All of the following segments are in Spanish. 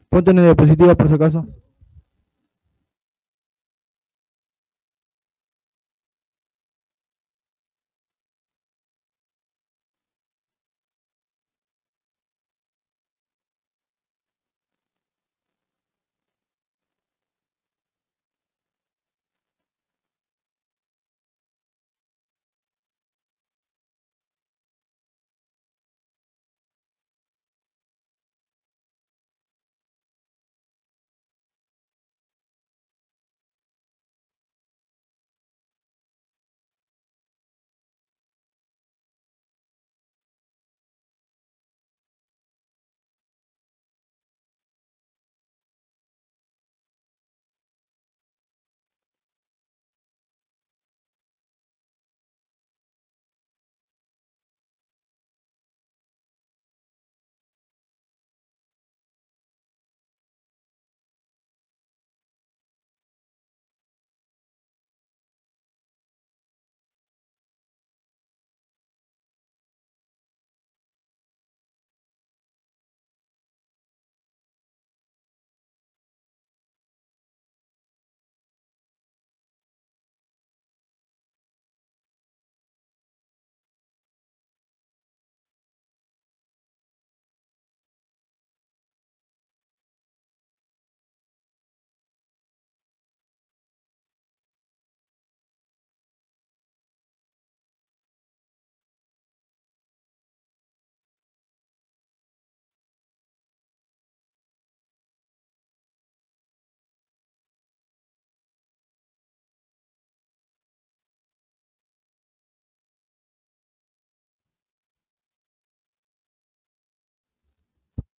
Ponte en diapositiva por si acaso.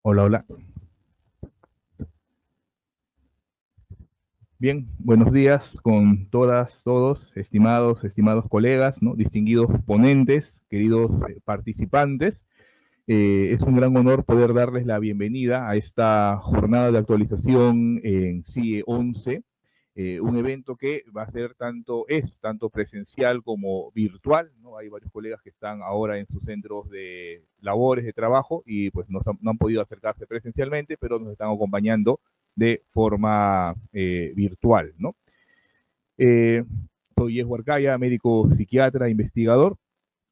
Hola, hola. Bien, buenos días con todas, todos, estimados colegas, ¿no? Distinguidos ponentes, queridos participantes. Es un gran honor poder darles la bienvenida a esta jornada de actualización en CIE 11, un evento que va a ser tanto presencial como virtual, ¿no? Hay varios colegas que están ahora en sus centros de labores, de trabajo, y pues no han podido acercarse presencialmente, pero nos están acompañando de forma virtual, ¿no? Eh, Soy Esguar Caya, médico psiquiatra, investigador,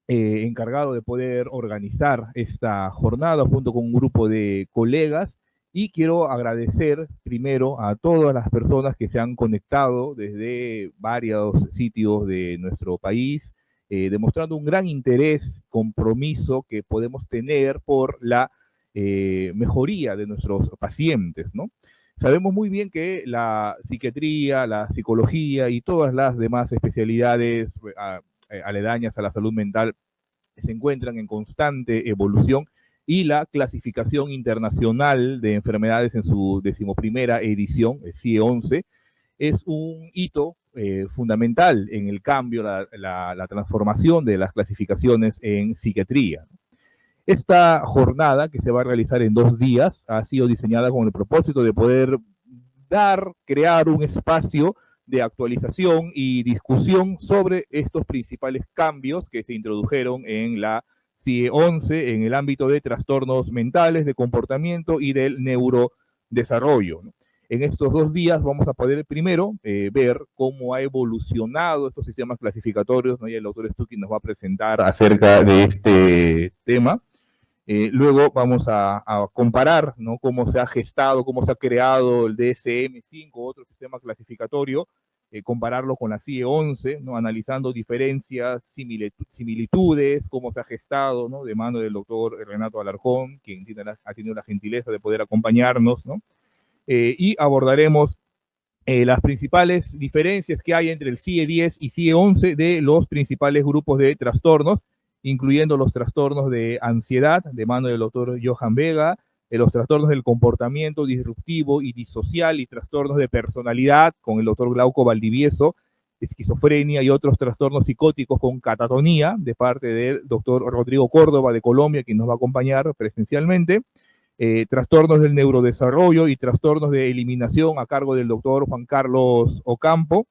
encargado de poder organizar esta jornada junto con un grupo de colegas, y quiero agradecer primero a todas las personas que se han conectado desde varios sitios de nuestro país, demostrando un gran interés, compromiso que podemos tener por la mejoría de nuestros pacientes, ¿no? Sabemos muy bien que la psiquiatría, la psicología y todas las demás especialidades aledañas a la salud mental se encuentran en constante evolución, y la clasificación internacional de enfermedades en su 11ª edición, el CIE 11, es un hito fundamental en el cambio, la transformación de las clasificaciones en psiquiatría. Esta jornada, que se va a realizar en 2 días, ha sido diseñada con el propósito de poder crear un espacio de actualización y discusión sobre estos principales cambios que se introdujeron en la CIE 11 en el ámbito de trastornos mentales, de comportamiento y del neurodesarrollo, ¿no? En estos 2 días vamos a poder primero ver cómo ha evolucionado estos sistemas clasificatorios, ¿no? Y el doctor Stucky nos va a presentar acerca de este tema. Luego vamos a comparar, ¿no?, cómo se ha gestado, cómo se ha creado el DSM-5, otro sistema clasificatorio, compararlo con la CIE 11, ¿no?, analizando diferencias, similitudes, cómo se ha gestado, ¿no?, de mano del doctor Renato Alarcón, quien ha tenido la gentileza de poder acompañarnos, ¿no? Y abordaremos las principales diferencias que hay entre el CIE 10 y CIE 11 de los principales grupos de trastornos, incluyendo los trastornos de ansiedad, de mano del doctor Johan Vega, los trastornos del comportamiento disruptivo y disocial, y trastornos de personalidad, con el doctor Glauco Valdivieso, esquizofrenia y otros trastornos psicóticos con catatonía, de parte del doctor Rodrigo Córdoba de Colombia, quien nos va a acompañar presencialmente. Trastornos del neurodesarrollo y trastornos de eliminación, a cargo del doctor Juan Carlos Ocampo.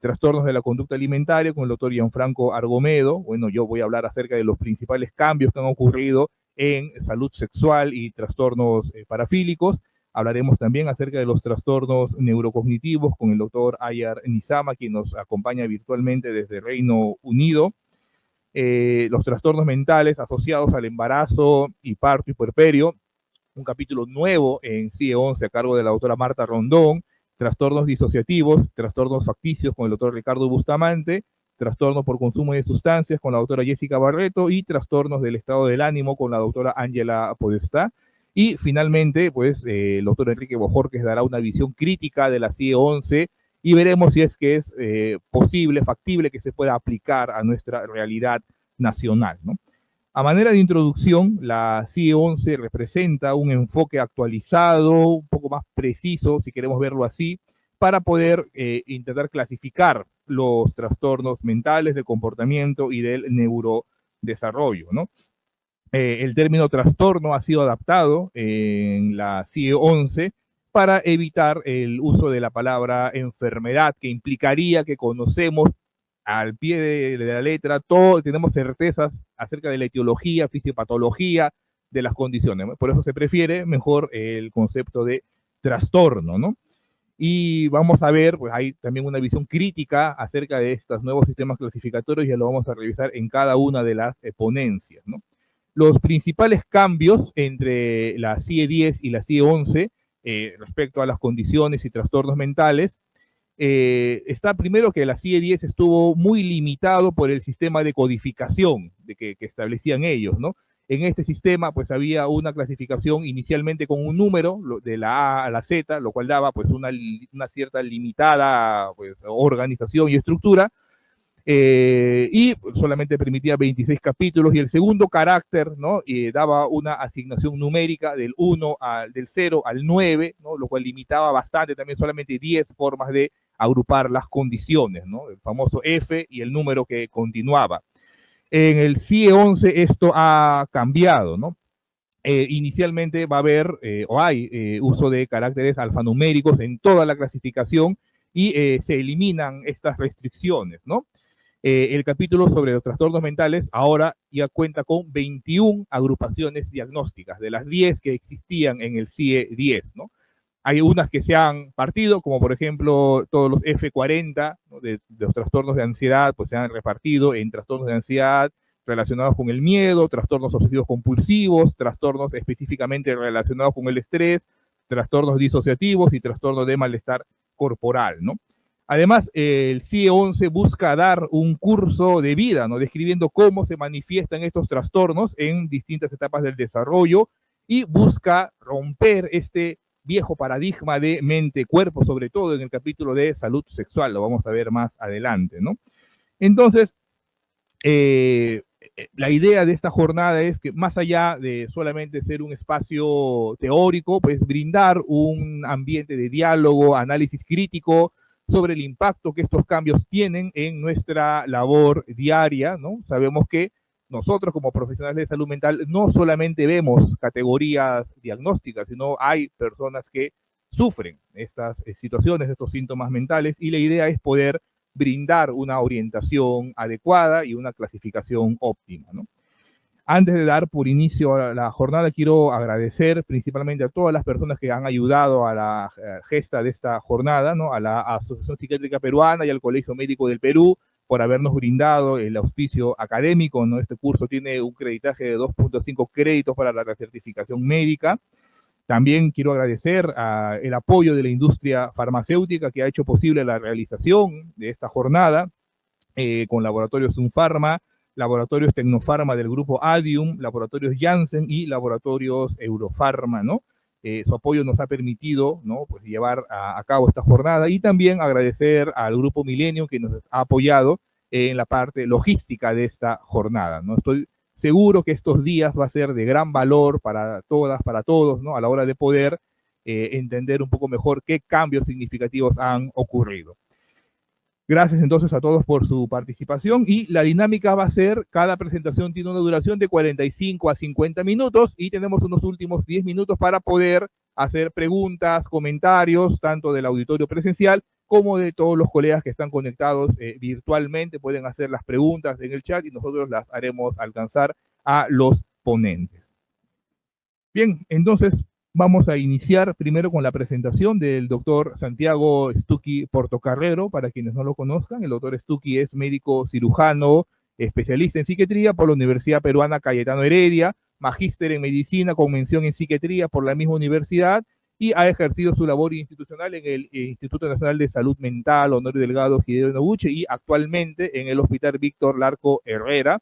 Trastornos de la conducta alimentaria, con el doctor Gianfranco Argomedo. Bueno, yo voy a hablar acerca de los principales cambios que han ocurrido en salud sexual y trastornos parafílicos. Hablaremos también acerca de los trastornos neurocognitivos con el doctor Ayar Nizama, quien nos acompaña virtualmente desde Reino Unido. Los trastornos mentales asociados al embarazo y parto y puerperio, un capítulo nuevo en CIE 11 a cargo de la doctora Marta Rondón, trastornos disociativos, trastornos facticios con el doctor Ricardo Bustamante, trastornos por consumo de sustancias con la doctora Jessica Barreto y trastornos del estado del ánimo con la doctora Ángela Podestá. Y finalmente, pues, el doctor Enrique Bojorquez dará una visión crítica de la CIE 11 y veremos si es que es posible, factible que se pueda aplicar a nuestra realidad nacional, ¿no? A manera de introducción, la CIE 11 representa un enfoque actualizado, un poco más preciso, si queremos verlo así, para poder intentar clasificar los trastornos mentales de comportamiento y del neurodesarrollo, ¿no? El término trastorno ha sido adaptado en la CIE 11 para evitar el uso de la palabra enfermedad, que implicaría que conocemos al pie de la letra, todo, tenemos certezas acerca de la etiología, fisiopatología de las condiciones. Por eso se prefiere mejor el concepto de trastorno, ¿no? Y vamos a ver, pues hay también una visión crítica acerca de estos nuevos sistemas clasificatorios, ya lo vamos a revisar en cada una de las ponencias, ¿no? Los principales cambios entre la CIE 10 y la CIE 11 respecto a las condiciones y trastornos mentales está primero que la CIE 10 estuvo muy limitado por el sistema de codificación que establecían ellos, ¿no? En este sistema, pues había una clasificación inicialmente con un número, de la A a la Z, lo cual daba pues una cierta limitada pues, organización y estructura, y solamente permitía 26 capítulos, y el segundo carácter, ¿no? Daba una asignación numérica del 0 al 9, ¿no? Lo cual limitaba bastante, también solamente 10 formas de agrupar las condiciones, ¿no? El famoso F y el número que continuaba. En el CIE 11 esto ha cambiado, ¿no? Inicialmente va a haber o hay uso de caracteres alfanuméricos en toda la clasificación y se eliminan estas restricciones, ¿no? El capítulo sobre los trastornos mentales ahora ya cuenta con 21 agrupaciones diagnósticas, de las 10 que existían en el CIE 10, ¿no? Hay unas que se han partido, como por ejemplo todos los F40, ¿no? de los trastornos de ansiedad, pues se han repartido en trastornos de ansiedad relacionados con el miedo, trastornos obsesivos compulsivos, trastornos específicamente relacionados con el estrés, trastornos disociativos y trastornos de malestar corporal, ¿no? Además, el CIE 11 busca dar un curso de vida, ¿no? Describiendo cómo se manifiestan estos trastornos en distintas etapas del desarrollo y busca romper este viejo paradigma de mente-cuerpo, sobre todo en el capítulo de salud sexual, lo vamos a ver más adelante, ¿no? Entonces, la idea de esta jornada es que más allá de solamente ser un espacio teórico, pues brindar un ambiente de diálogo, análisis crítico sobre el impacto que estos cambios tienen en nuestra labor diaria, ¿no? Sabemos que nosotros como profesionales de salud mental no solamente vemos categorías diagnósticas, sino hay personas que sufren estas situaciones, estos síntomas mentales, y la idea es poder brindar una orientación adecuada y una clasificación óptima, ¿no? Antes de dar por inicio a la jornada, quiero agradecer principalmente a todas las personas que han ayudado a la gesta de esta jornada, ¿no? A la Asociación Psiquiátrica Peruana y al Colegio Médico del Perú por habernos brindado el auspicio académico, ¿no? Este curso tiene un creditaje de 2.5 créditos para la certificación médica. También quiero agradecer el apoyo de la industria farmacéutica que ha hecho posible la realización de esta jornada, con laboratorios Sunpharma, laboratorios Tecnofarma del grupo Adium, laboratorios Janssen y laboratorios Eurofarma, ¿no? Su apoyo nos ha permitido, ¿no? Pues llevar a cabo esta jornada, y también agradecer al grupo Milenio que nos ha apoyado en la parte logística de esta jornada, ¿no? Estoy seguro que estos días va a ser de gran valor para todas, para todos, ¿no? A la hora de poder entender un poco mejor qué cambios significativos han ocurrido. Gracias entonces a todos por su participación, y la dinámica va a ser, cada presentación tiene una duración de 45 a 50 minutos y tenemos unos últimos 10 minutos para poder hacer preguntas, comentarios, tanto del auditorio presencial como de todos los colegas que están conectados virtualmente. Pueden hacer las preguntas en el chat y nosotros las haremos alcanzar a los ponentes. Bien, entonces Vamos a iniciar primero con la presentación del doctor Santiago Stucchi Portocarrero. Para quienes no lo conozcan, el doctor Stucchi es médico cirujano, especialista en psiquiatría por la Universidad Peruana Cayetano Heredia, magíster en medicina con mención en psiquiatría por la misma universidad, y ha ejercido su labor institucional en el Instituto Nacional de Salud Mental Honorio Delgado Hideo Noguchi y actualmente en el Hospital Víctor Larco Herrera.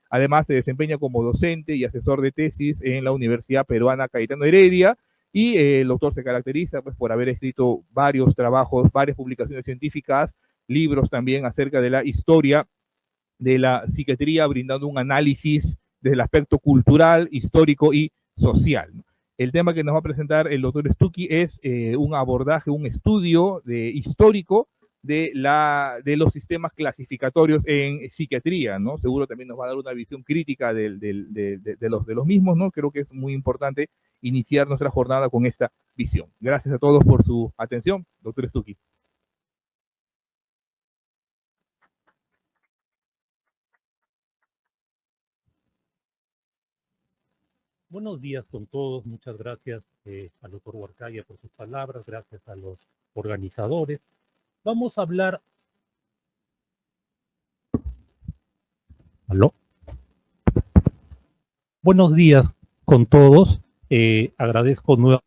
Además, se desempeña como docente y asesor de tesis en la Universidad Peruana Cayetano Heredia, y el doctor se caracteriza pues, por haber escrito varios trabajos, varias publicaciones científicas, libros también acerca de la historia de la psiquiatría, brindando un análisis desde el aspecto cultural, histórico y social. El tema que nos va a presentar el doctor Stucchi es un abordaje, un estudio histórico de los sistemas clasificatorios en psiquiatría, ¿no? Seguro también nos va a dar una visión crítica de los mismos, ¿no? Creo que es muy importante iniciar nuestra jornada con esta visión. Gracias a todos por su atención, doctor Stucchi. Buenos días con todos, muchas gracias al doctor Huarcaya por sus palabras, gracias a los organizadores. Vamos a hablar... ¿Aló? Buenos días con todos, agradezco nuevamente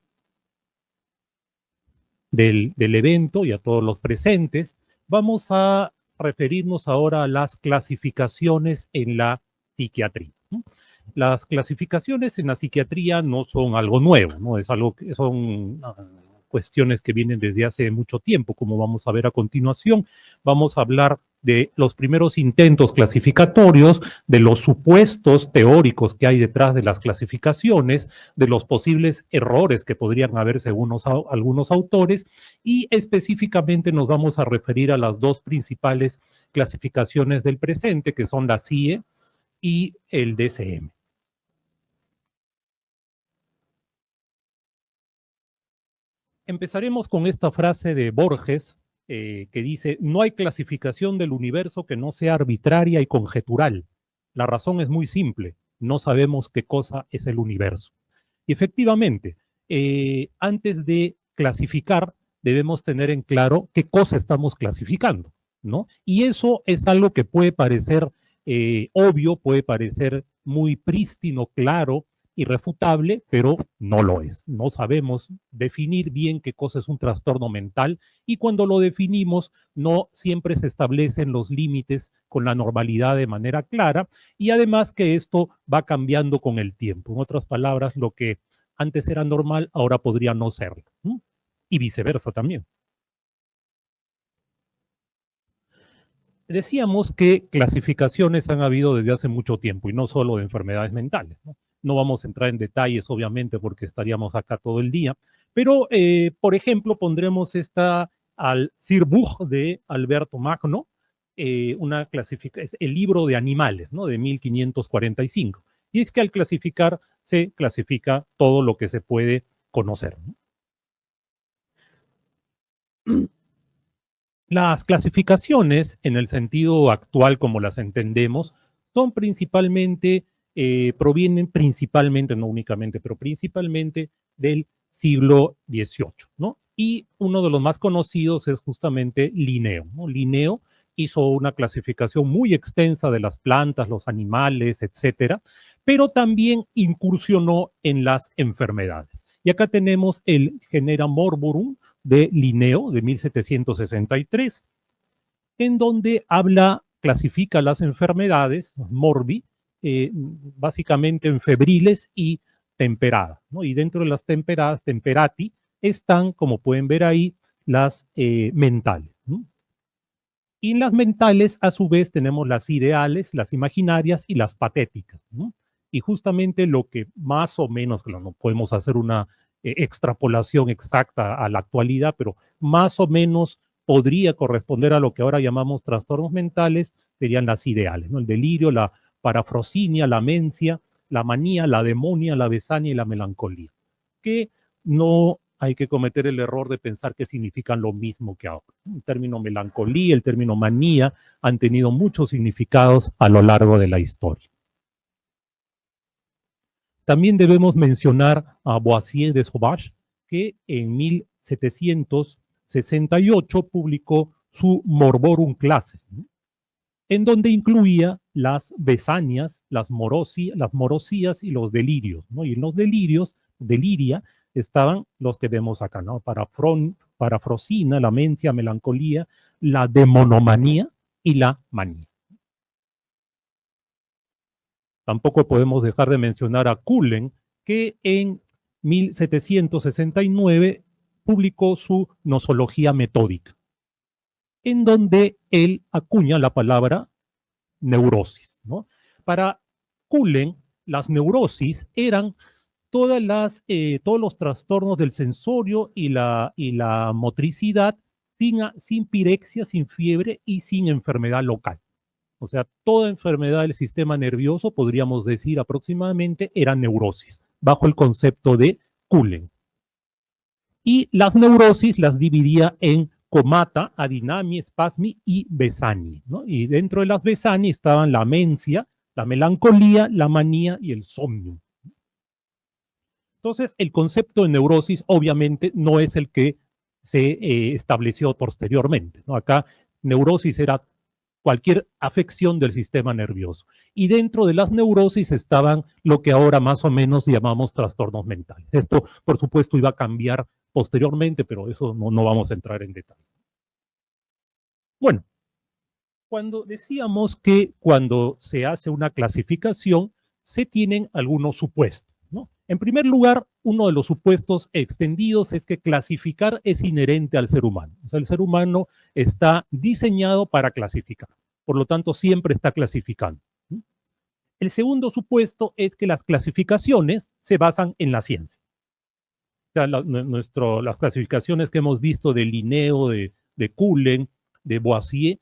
del evento y a todos los presentes. Vamos a referirnos ahora a las clasificaciones en la psiquiatría, ¿no? Las clasificaciones en la psiquiatría no son algo nuevo, ¿no? Es algo que son cuestiones que vienen desde hace mucho tiempo, como vamos a ver a continuación. Vamos a hablar de los primeros intentos clasificatorios, de los supuestos teóricos que hay detrás de las clasificaciones, de los posibles errores que podrían haber según algunos autores, y específicamente nos vamos a referir a las dos principales clasificaciones del presente, que son la CIE y el DSM. Empezaremos con esta frase de Borges, que dice: no hay clasificación del universo que no sea arbitraria y conjetural. La razón es muy simple, no sabemos qué cosa es el universo. Y efectivamente, antes de clasificar, debemos tener en claro qué cosa estamos clasificando, ¿no? Y eso es algo que puede parecer obvio, puede parecer muy prístino, claro, irrefutable, pero no lo es. No sabemos definir bien qué cosa es un trastorno mental, y cuando lo definimos no siempre se establecen los límites con la normalidad de manera clara, y además que esto va cambiando con el tiempo. En otras palabras, lo que antes era normal ahora podría no serlo, ¿no? Y viceversa también. Decíamos que clasificaciones han habido desde hace mucho tiempo, y no solo de enfermedades mentales, ¿no? No vamos a entrar en detalles, obviamente, porque estaríamos acá todo el día, pero, por ejemplo, pondremos al Sirbuch de Alberto Magno, es el libro de animales, ¿no? De 1545. Y es que al clasificar se clasifica todo lo que se puede conocer, ¿no? Las clasificaciones, en el sentido actual como las entendemos, son principalmente, provienen principalmente, no únicamente, pero principalmente del siglo XVIII, ¿no? Y uno de los más conocidos es justamente Linneo, ¿no? Linneo hizo una clasificación muy extensa de las plantas, los animales, etcétera, pero también incursionó en las enfermedades. Y acá tenemos el Genera Morborum de Linneo, de 1763, en donde clasifica las enfermedades, morbi, básicamente en febriles y temperadas, ¿no? Y dentro de las temperadas, temperati, están, como pueden ver ahí, las mentales, ¿no? Y en las mentales, a su vez, tenemos las ideales, las imaginarias y las patéticas, ¿no? Y justamente lo que más o menos, no podemos hacer una extrapolación exacta a la actualidad, pero más o menos podría corresponder a lo que ahora llamamos trastornos mentales, serían las ideales, ¿no? El delirio, la parafrosinia, la mencia, la manía, la demonia, la besania y la melancolía, que no hay que cometer el error de pensar que significan lo mismo que ahora. El término melancolía, el término manía han tenido muchos significados a lo largo de la historia. También debemos mencionar a Boissier de Sauvage, que en 1768 publicó su Morborum Classes, ¿no?, en donde incluía las besanias, las morosías y los delirios, ¿no? Y en los deliria, estaban los que vemos acá, ¿no? Parafrosina, la mencia, melancolía, la demonomanía y la manía. Tampoco podemos dejar de mencionar a Cullen, que en 1769 publicó su Nosología Metódica, en donde él acuña la palabra neurosis, ¿no? Para Cullen, las neurosis eran todos los trastornos del sensorio y la motricidad sin pirexia, sin fiebre y sin enfermedad local. O sea, toda enfermedad del sistema nervioso, podríamos decir aproximadamente, era neurosis, bajo el concepto de Cullen. Y las neurosis las dividía en comata, adinamia, espasmi y besani, ¿no? Y dentro de las besani estaban la mencia, la melancolía, la manía y el somnium. Entonces, el concepto de neurosis obviamente no es el que se estableció posteriormente, ¿no? Acá neurosis era cualquier afección del sistema nervioso. Y dentro de las neurosis estaban lo que ahora más o menos llamamos trastornos mentales. Esto, por supuesto, iba a cambiar posteriormente, pero eso no vamos a entrar en detalle. Bueno, cuando decíamos que cuando se hace una clasificación, se tienen algunos supuestos, ¿no? En primer lugar, uno de los supuestos extendidos es que clasificar es inherente al ser humano. O sea, el ser humano está diseñado para clasificar. Por lo tanto, siempre está clasificando. El segundo supuesto es que las clasificaciones se basan en la ciencia. O sea, las clasificaciones que hemos visto de Linneo, de Cullen, de Boissier,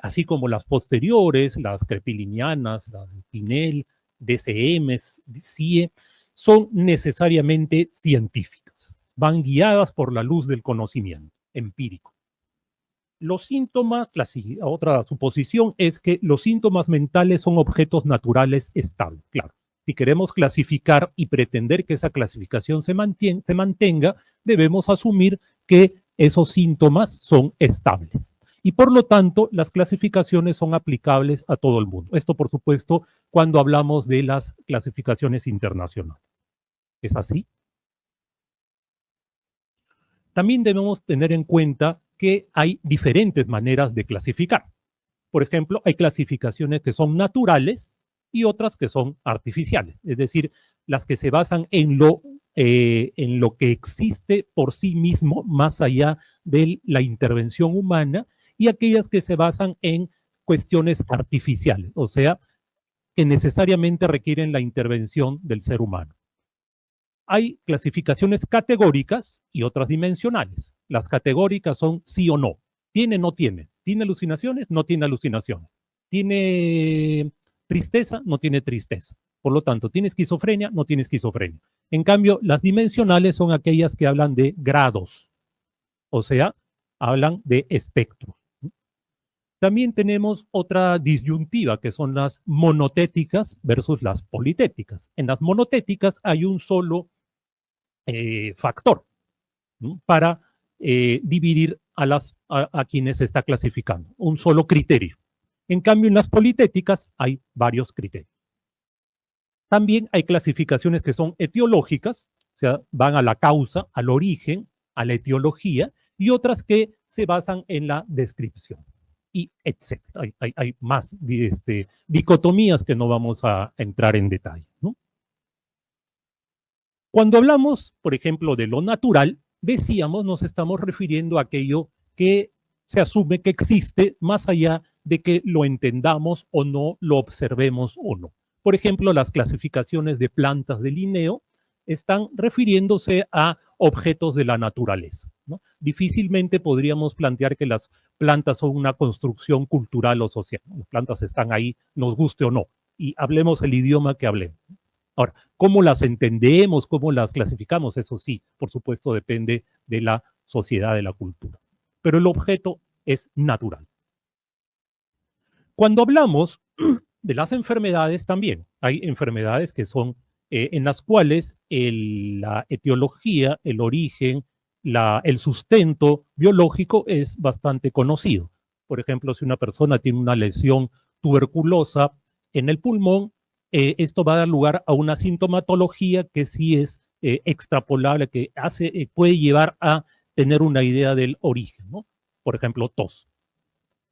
así como las posteriores, las crepilinianas, las de Pinel, DCM, CIE, son necesariamente científicas, van guiadas por la luz del conocimiento empírico. Los síntomas, otra suposición es que los síntomas mentales son objetos naturales estables. Claro, si queremos clasificar y pretender que esa clasificación se mantenga, debemos asumir que esos síntomas son estables. Y por lo tanto, las clasificaciones son aplicables a todo el mundo. Esto, por supuesto, cuando hablamos de las clasificaciones internacionales. ¿Es así? También debemos tener en cuenta que hay diferentes maneras de clasificar. Por ejemplo, hay clasificaciones que son naturales y otras que son artificiales. Es decir, las que se basan en lo que existe por sí mismo, más allá de la intervención humana, y aquellas que se basan en cuestiones artificiales, o sea, que necesariamente requieren la intervención del ser humano. Hay clasificaciones categóricas y otras dimensionales. Las categóricas son sí o no, tiene o no tiene, tiene alucinaciones, no tiene alucinaciones, tiene tristeza, no tiene tristeza. Por lo tanto, tiene esquizofrenia, no tiene esquizofrenia. En cambio, las dimensionales son aquellas que hablan de grados, o sea, hablan de espectros. También tenemos otra disyuntiva, que son las monotéticas versus las politéticas. En las monotéticas hay un solo factor, ¿no?, para dividir a quienes se está clasificando, un solo criterio. En cambio, en las politéticas hay varios criterios. También hay clasificaciones que son etiológicas, o sea, van a la causa, al origen, a la etiología, y otras que se basan en la descripción, y etcétera. Hay más dicotomías que no vamos a entrar en detalle, ¿no? Cuando hablamos, por ejemplo, de lo natural, decíamos, nos estamos refiriendo a aquello que se asume que existe más allá de que lo entendamos o no, lo observemos o no. Por ejemplo, las clasificaciones de plantas de Linneo están refiriéndose a objetos de la naturaleza, ¿no? Difícilmente podríamos plantear que las plantas son una construcción cultural o social. Las plantas están ahí, nos guste o no, y hablemos el idioma que hablemos. Ahora, ¿cómo las entendemos? ¿Cómo las clasificamos? Eso sí, por supuesto, depende de la sociedad, de la cultura. Pero el objeto es natural. Cuando hablamos de las enfermedades también, hay enfermedades que son en las cuales la etiología, el origen, el sustento biológico es bastante conocido. Por ejemplo, si una persona tiene una lesión tuberculosa en el pulmón, esto va a dar lugar a una sintomatología que sí es extrapolable, que puede llevar a tener una idea del origen, ¿no? Por ejemplo, tos.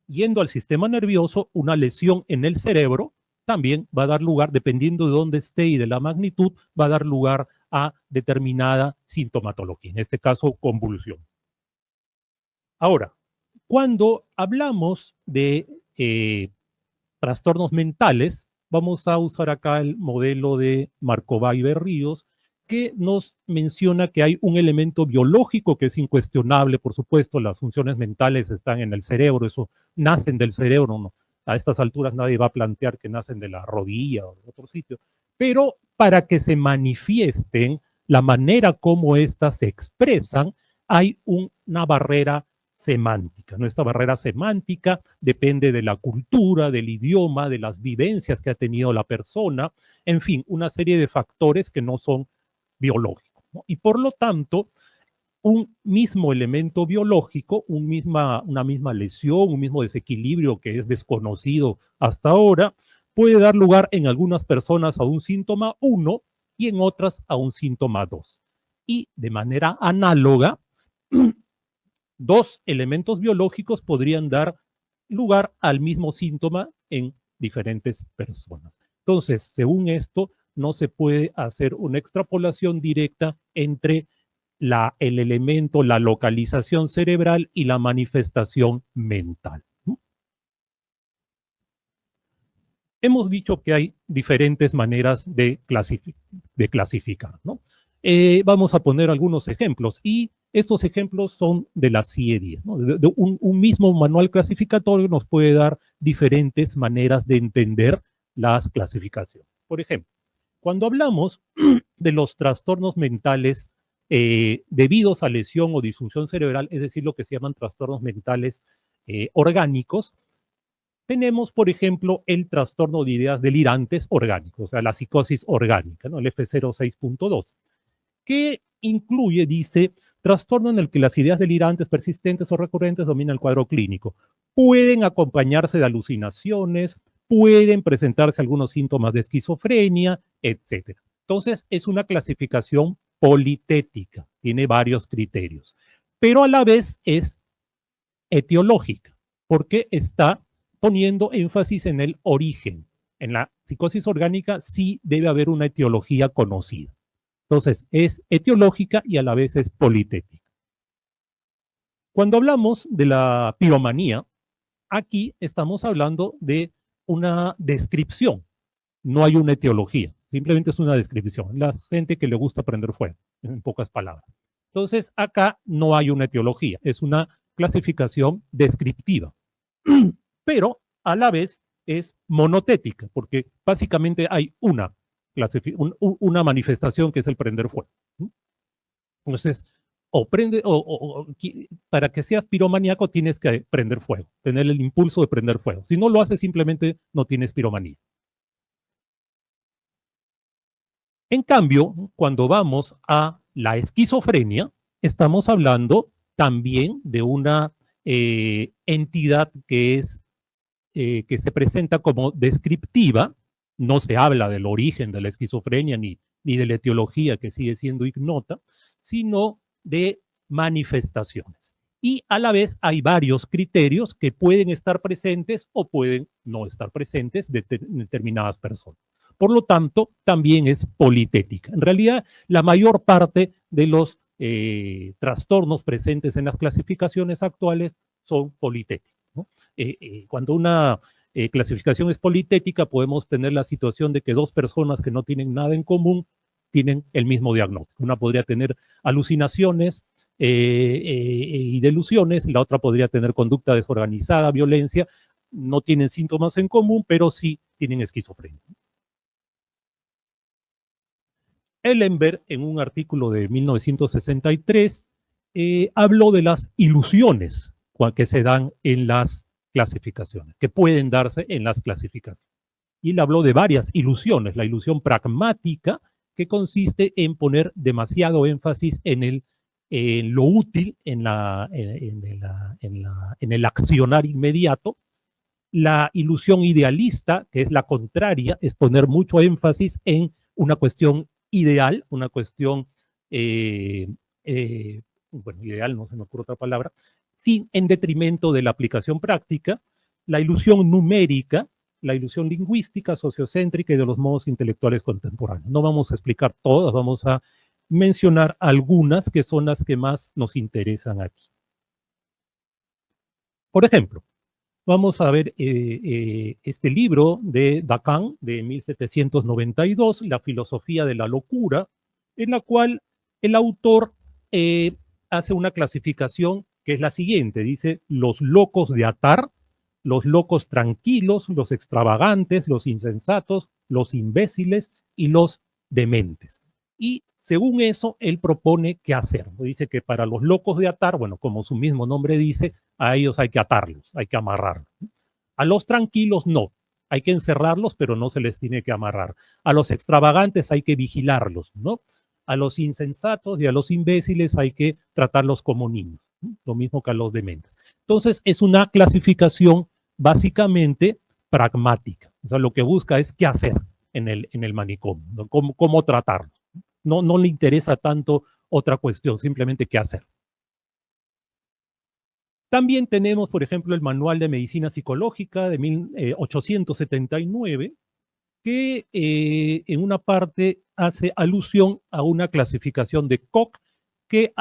Yendo al sistema nervioso, una lesión en el cerebro también va a dar lugar, dependiendo de dónde esté y de la magnitud, va a dar lugar a determinada sintomatología, en este caso convulsión. Ahora, cuando hablamos de trastornos mentales, vamos a usar acá el modelo de Marcová y Berríos, que nos menciona que hay un elemento biológico que es incuestionable, por supuesto, las funciones mentales están en el cerebro, eso nacen del cerebro, no. A estas alturas nadie va a plantear que nacen de la rodilla o de otro sitio, pero para que se manifiesten, la manera como éstas se expresan, hay una barrera semántica. Esta barrera semántica depende de la cultura, del idioma, de las vivencias que ha tenido la persona, en fin, una serie de factores que no son biológicos, ¿no? Y por lo tanto, un mismo elemento biológico, una misma lesión, un mismo desequilibrio que es desconocido hasta ahora, puede dar lugar en algunas personas a un síntoma 1 y en otras a un síntoma 2. Y de manera análoga, dos elementos biológicos podrían dar lugar al mismo síntoma en diferentes personas. Entonces, según esto, no se puede hacer una extrapolación directa entre el elemento, la localización cerebral y la manifestación mental. Hemos dicho que hay diferentes maneras de clasificar, ¿no? Vamos a poner algunos ejemplos y estos ejemplos son de la CIE-10, ¿no? Un mismo manual clasificatorio nos puede dar diferentes maneras de entender las clasificaciones. Por ejemplo, cuando hablamos de los trastornos mentales debidos a lesión o disfunción cerebral, es decir, lo que se llaman trastornos mentales orgánicos, tenemos, por ejemplo, el trastorno de ideas delirantes orgánicos, o sea, la psicosis orgánica, ¿no? El F06.2, que incluye, dice, trastorno en el que las ideas delirantes persistentes o recurrentes dominan el cuadro clínico. Pueden acompañarse de alucinaciones, pueden presentarse algunos síntomas de esquizofrenia, etc. Entonces, es una clasificación politética, tiene varios criterios, pero a la vez es etiológica, porque está poniendo énfasis en el origen. En la psicosis orgánica sí debe haber una etiología conocida. Entonces, es etiológica y a la vez es politética. Cuando hablamos de la piromanía, aquí estamos hablando de una descripción. No hay una etiología, simplemente es una descripción. La gente que le gusta prender fuego, en pocas palabras. Entonces, acá no hay una etiología, es una clasificación descriptiva. Pero a la vez es monotética, porque básicamente hay una manifestación que es el prender fuego. Entonces, para que seas piromaníaco tienes que prender fuego, tener el impulso de prender fuego. Si no lo haces, simplemente no tienes piromanía. En cambio, cuando vamos a la esquizofrenia, estamos hablando también de una entidad que se presenta como descriptiva. No se habla del origen de la esquizofrenia ni de la etiología, que sigue siendo ignota, sino de manifestaciones. Y a la vez hay varios criterios que pueden estar presentes o pueden no estar presentes de determinadas personas. Por lo tanto, también es politética. En realidad, la mayor parte de los trastornos presentes en las clasificaciones actuales son politéticos, ¿no? Cuando una clasificación es politética, podemos tener la situación de que dos personas que no tienen nada en común tienen el mismo diagnóstico. Una podría tener alucinaciones y delusiones, la otra podría tener conducta desorganizada, violencia, no tienen síntomas en común, pero sí tienen esquizofrenia. Ellenberg, en un artículo de 1963, habló de las ilusiones que se dan en las clasificaciones, que pueden darse en las clasificaciones. Y él habló de varias ilusiones, la ilusión pragmática, que consiste en poner demasiado énfasis en lo útil, en el accionar inmediato. La ilusión idealista, que es la contraria, es poner mucho énfasis en una cuestión ideal, una cuestión, bueno, ideal, no se me ocurre otra palabra, sin en detrimento de la aplicación práctica. La ilusión numérica, la ilusión lingüística, sociocéntrica y de los modos intelectuales contemporáneos. No vamos a explicar todas, vamos a mencionar algunas que son las que más nos interesan aquí. Por ejemplo, vamos a ver este libro de Lacan de 1792, La filosofía de la locura, en la cual el autor hace una clasificación que es la siguiente. Dice, los locos de atar, los locos tranquilos, los extravagantes, los insensatos, los imbéciles y los dementes. Y según eso, él propone qué hacer. Dice que para los locos de atar, bueno, como su mismo nombre dice, a ellos hay que atarlos, hay que amarrarlos. A los tranquilos no, hay que encerrarlos, pero no se les tiene que amarrar. A los extravagantes hay que vigilarlos, ¿no? A los insensatos y a los imbéciles hay que tratarlos como niños, ¿no? Lo mismo que a los dementes. Entonces, es una clasificación básicamente pragmática. O sea, lo que busca es qué hacer en el manicomio, ¿no? Cómo tratarlo. No le interesa tanto otra cuestión, simplemente qué hacer. También tenemos, por ejemplo, el Manual de Medicina Psicológica de 1879, que en una parte hace alusión a una clasificación de Koch que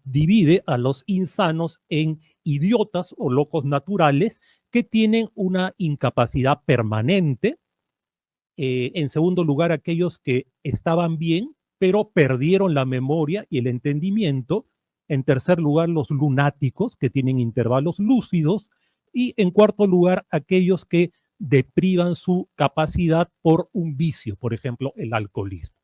divide a los insanos en idiotas o locos naturales que tienen una incapacidad permanente. En segundo lugar, aquellos que estaban bien, pero perdieron la memoria y el entendimiento. En tercer lugar, los lunáticos, que tienen intervalos lúcidos. Y en cuarto lugar, aquellos que deprivan su capacidad por un vicio, por ejemplo, el alcoholismo.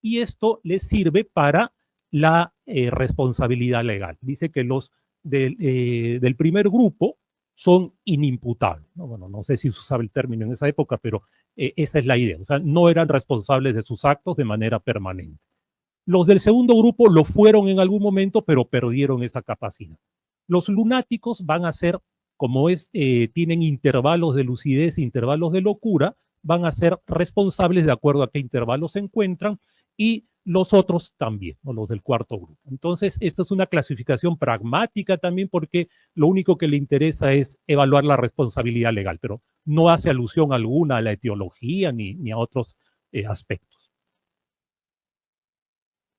Y esto les sirve para la responsabilidad legal. Dice que los del primer grupo son inimputables, ¿no? Bueno, no sé si se usaba el término en esa época, pero esa es la idea. O sea, no eran responsables de sus actos de manera permanente. Los del segundo grupo lo fueron en algún momento, pero perdieron esa capacidad. Los lunáticos van a ser, como tienen intervalos de lucidez, intervalos de locura, van a ser responsables de acuerdo a qué intervalos se encuentran, y los otros también, ¿no? Los del cuarto grupo. Entonces, esta es una clasificación pragmática también, porque lo único que le interesa es evaluar la responsabilidad legal, pero no hace alusión alguna a la etiología ni a otros aspectos.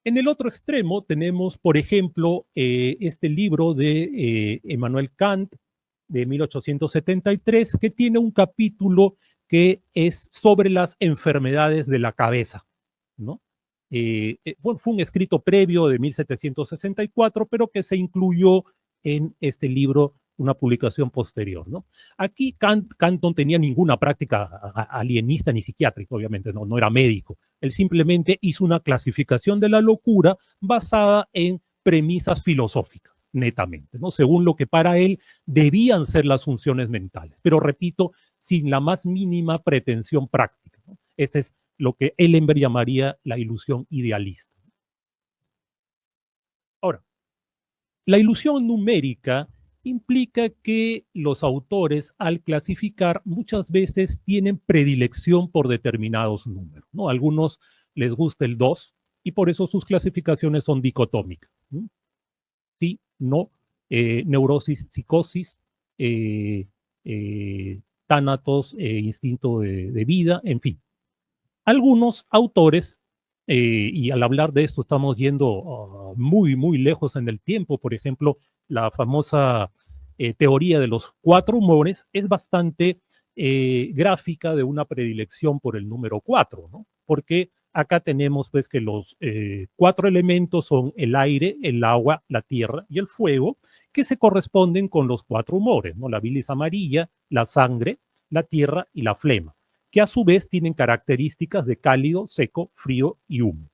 En el otro extremo tenemos, por ejemplo, este libro de Emmanuel Kant de 1873, que tiene un capítulo que es sobre las enfermedades de la cabeza, ¿no? Bueno, fue un escrito previo de 1764, pero que se incluyó en este libro, una publicación posterior, ¿no? Aquí Kant no tenía ninguna práctica alienista ni psiquiátrica, obviamente, no era médico. Él simplemente hizo una clasificación de la locura basada en premisas filosóficas, netamente, ¿no? Según lo que para él debían ser las funciones mentales, pero repito, sin la más mínima pretensión práctica, ¿no? Este es lo que Ellenberg llamaría la ilusión idealista. Ahora, la ilusión numérica implica que los autores, al clasificar, muchas veces tienen predilección por determinados números, ¿no? A algunos les gusta el 2 y por eso sus clasificaciones son dicotómicas, ¿no? Sí, no, neurosis, psicosis, tánatos, instinto de vida, en fin. Algunos autores, y al hablar de esto estamos yendo muy lejos en el tiempo, por ejemplo, la famosa teoría de los 4 humores es bastante gráfica de una predilección por el número 4, ¿no? Porque acá tenemos pues que los 4 elementos son el aire, el agua, la tierra y el fuego, que se corresponden con los 4 humores, ¿no? La bilis amarilla, la sangre, la tierra y la flema, que a su vez tienen características de cálido, seco, frío y húmedo.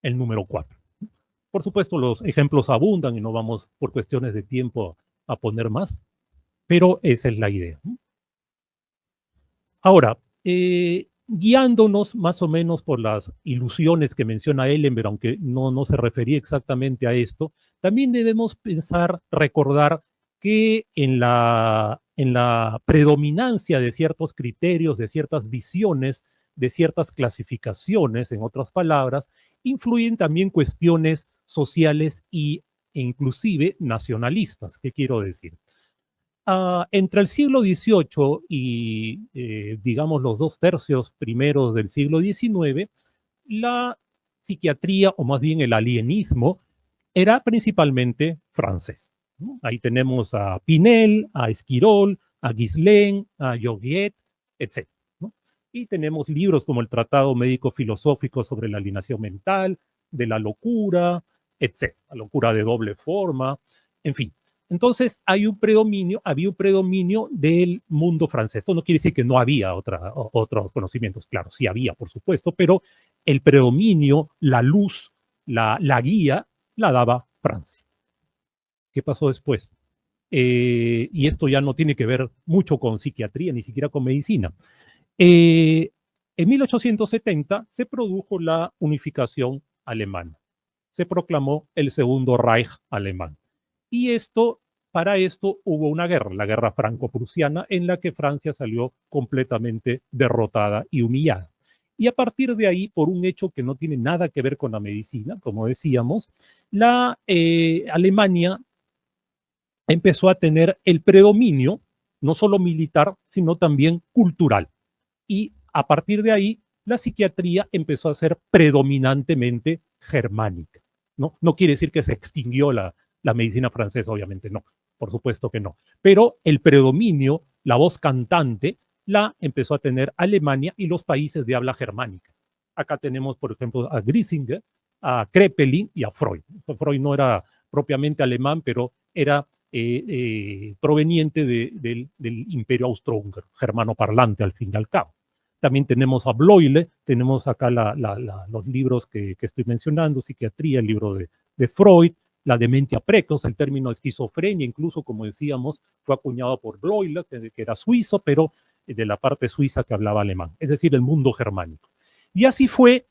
El número 4. Por supuesto, los ejemplos abundan y no vamos por cuestiones de tiempo a poner más, pero esa es la idea. Ahora, guiándonos más o menos por las ilusiones que menciona Ellenberg, aunque no se refería exactamente a esto, también debemos recordar que en la predominancia de ciertos criterios, de ciertas visiones, de ciertas clasificaciones, en otras palabras, influyen también cuestiones sociales e inclusive nacionalistas. ¿Qué quiero decir? Entre el siglo XVIII y, digamos, los 2/3 primeros del siglo XIX, la psiquiatría, o más bien el alienismo, era principalmente francés, ¿no? Ahí tenemos a Pinel, a Esquirol, a Ghislain, a Joguet, etc., ¿no? Y tenemos libros como el Tratado Médico-Filosófico sobre la alienación mental, de la locura, etc., la locura de doble forma, en fin. Entonces había un predominio del mundo francés. Esto no quiere decir que no había otros conocimientos, claro, sí había, por supuesto, pero el predominio, la luz, la guía, la daba Francia. ¿Qué pasó después? Y esto ya no tiene que ver mucho con psiquiatría, ni siquiera con medicina. En 1870 se produjo la unificación alemana. Se proclamó el Segundo Reich alemán. Y para esto hubo una guerra, la guerra franco-prusiana, en la que Francia salió completamente derrotada y humillada. Y a partir de ahí, por un hecho que no tiene nada que ver con la medicina, como decíamos, la Alemania empezó a tener el predominio, no solo militar, sino también cultural. Y a partir de ahí, la psiquiatría empezó a ser predominantemente germánica. No quiere decir que se extinguió la medicina francesa, obviamente no, por supuesto que no. Pero el predominio, la voz cantante, la empezó a tener Alemania y los países de habla germánica. Acá tenemos, por ejemplo, a Griesinger, a Kraepelin y a Freud. Freud no era propiamente alemán, pero era proveniente del imperio austrohúngaro, germano parlante al fin y al cabo. También tenemos a Bloile, tenemos acá los libros que estoy mencionando, psiquiatría, el libro de Freud, la demencia precoz, el término esquizofrenia, incluso, como decíamos, fue acuñado por Bloile, que era suizo, pero de la parte suiza que hablaba alemán, es decir, el mundo germánico. Y así fue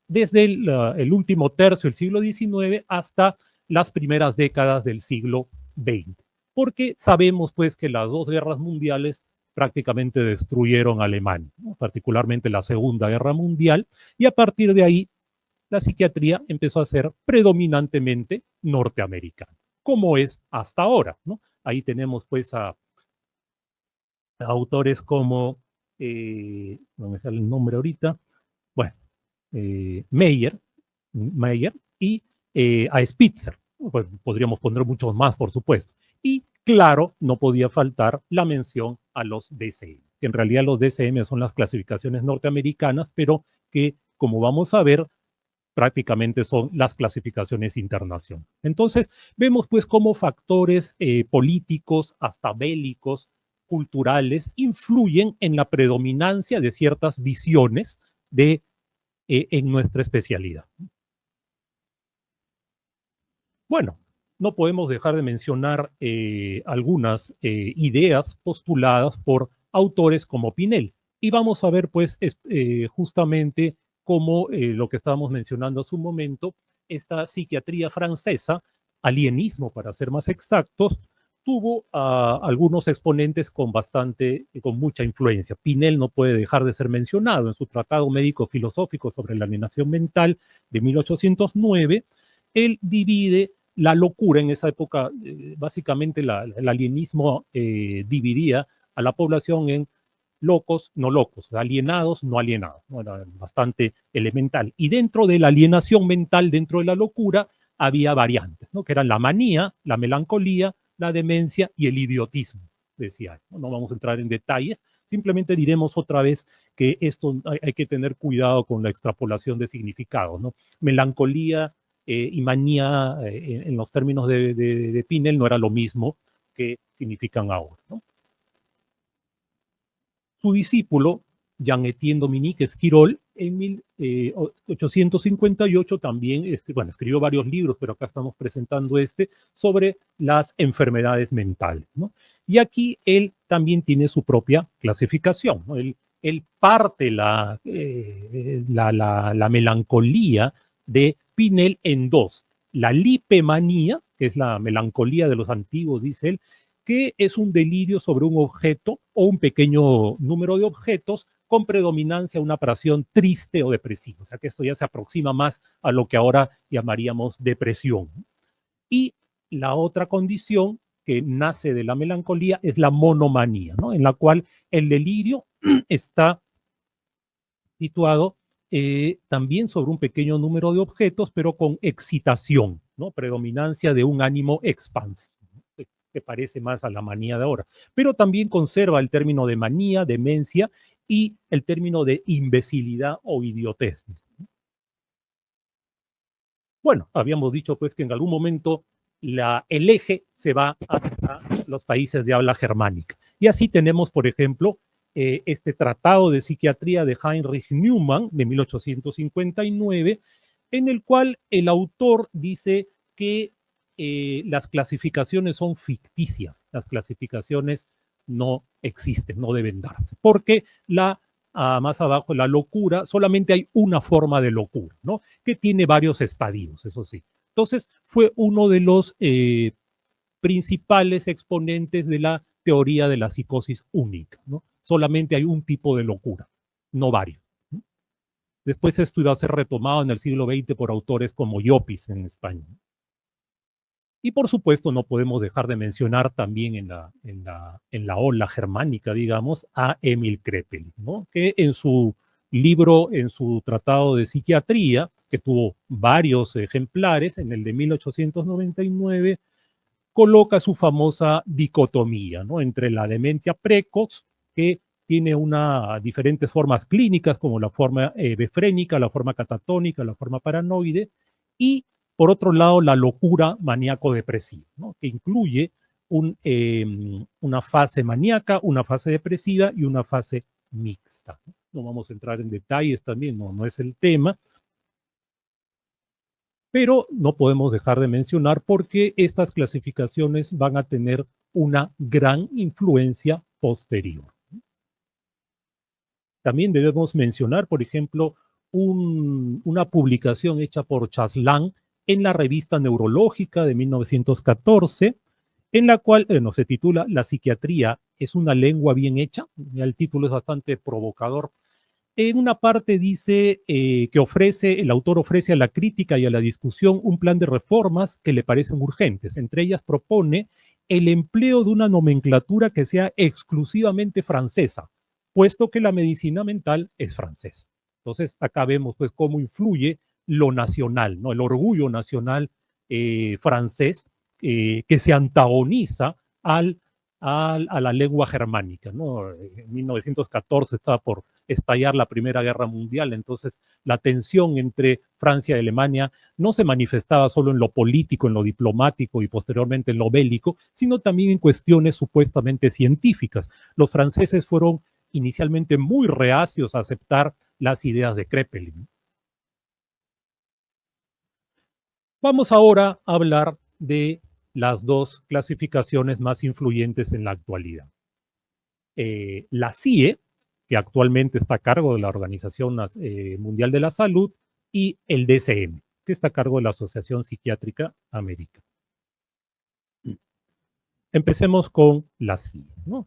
desde el último tercio del siglo XIX hasta las primeras décadas del siglo XX, porque sabemos pues que las dos guerras mundiales prácticamente destruyeron a Alemania, ¿no? Particularmente la Segunda Guerra Mundial, y a partir de ahí la psiquiatría empezó a ser predominantemente norteamericana, como es hasta ahora, ¿no? Ahí tenemos pues a autores como, no me sale el nombre ahorita, bueno, Meyer y a Spitzer. Pues podríamos poner muchos más, por supuesto. Y claro, no podía faltar la mención a los DSM, que en realidad los DSM son las clasificaciones norteamericanas, pero que, como vamos a ver, prácticamente son las clasificaciones internacionales. Entonces, vemos pues cómo factores políticos, hasta bélicos, culturales, influyen en la predominancia de ciertas visiones en nuestra especialidad. Bueno, no podemos dejar de mencionar algunas ideas postuladas por autores como Pinel. Y vamos a ver, pues, justamente cómo lo que estábamos mencionando hace un momento, esta psiquiatría francesa, alienismo para ser más exactos, tuvo algunos exponentes con mucha influencia. Pinel no puede dejar de ser mencionado en su Tratado Médico-Filosófico sobre la alienación mental de 1809. Él divide la locura en esa época, básicamente el alienismo dividía a la población en locos, no locos, alienados, no alienados, ¿no? Era bastante elemental. Y dentro de la alienación mental, dentro de la locura, había variantes, ¿no? Que eran la manía, la melancolía, la demencia y el idiotismo, decía. No vamos a entrar en detalles, simplemente diremos otra vez que esto hay que tener cuidado con la extrapolación de significados, ¿no? Melancolía y manía en los términos de Pinel no era lo mismo que significan ahora, ¿no? Su discípulo, Jean-Étienne Dominique Esquirol, en 1858 también escribió varios libros, pero acá estamos presentando sobre las enfermedades mentales, ¿no? Y aquí él también tiene su propia clasificación, ¿no? Él él parte la melancolía de Pinel en dos. La lipemanía, que es la melancolía de los antiguos, dice él, que es un delirio sobre un objeto o un pequeño número de objetos con predominancia una aparición triste o depresiva. O sea que esto ya se aproxima más a lo que ahora llamaríamos depresión. Y la otra condición que nace de la melancolía es la monomanía, ¿no? En la cual el delirio está situado también sobre un pequeño número de objetos, pero con excitación, ¿no? Predominancia de un ánimo expansivo, que parece más a la manía de ahora. Pero también conserva el término de manía, demencia y el término de imbecilidad o idiotez. Bueno, habíamos dicho pues que en algún momento el eje se va a los países de habla germánica. Y así tenemos, por ejemplo, este tratado de psiquiatría de Heinrich Neumann de 1859, en el cual el autor dice que las clasificaciones son ficticias, las clasificaciones no existen, no deben darse, porque más abajo, la locura, solamente hay una forma de locura, ¿no? Que tiene varios estadios, eso sí. Entonces, fue uno de los principales exponentes de la teoría de la psicosis única, ¿no? Solamente hay un tipo de locura, no varios. ¿No? Después esto iba a ser retomado en el siglo XX por autores como Llopis en España. Y por supuesto no podemos dejar de mencionar también en la ola germánica, digamos, a Emil Kraepelin, ¿no? Que en su libro, en su tratado de psiquiatría, que tuvo varios ejemplares, en el de 1899, coloca su famosa dicotomía, ¿no? Entre la demencia precoz, que tiene diferentes formas clínicas, como la forma befrénica, la forma catatónica, la forma paranoide, y por otro lado, la locura maníaco-depresiva, ¿no? Que incluye una fase maníaca, una fase depresiva y una fase mixta. No vamos a entrar en detalles también, no es el tema, pero no podemos dejar de mencionar porque estas clasificaciones van a tener una gran influencia posterior. También debemos mencionar, por ejemplo, una publicación hecha por Chaslan en la revista Neurológica de 1914, en la cual se titula La psiquiatría es una lengua bien hecha. El título es bastante provocador. En una parte dice que el autor ofrece a la crítica y a la discusión un plan de reformas que le parecen urgentes. Entre ellas propone el empleo de una nomenclatura que sea exclusivamente francesa, puesto que la medicina mental es francesa. Entonces, acá vemos pues cómo influye lo nacional, ¿no? El orgullo nacional francés que se antagoniza a la lengua germánica, ¿no? En 1914 estaba por estallar la Primera Guerra Mundial, entonces la tensión entre Francia y Alemania no se manifestaba solo en lo político, en lo diplomático y posteriormente en lo bélico, sino también en cuestiones supuestamente científicas. Los franceses fueron inicialmente muy reacios a aceptar las ideas de Kraepelin. Vamos ahora a hablar de las dos clasificaciones más influyentes en la actualidad. La CIE, que actualmente está a cargo de la Organización Mundial de la Salud, y el DSM, que está a cargo de la Asociación Psiquiátrica Americana. Empecemos con la CIE, ¿no?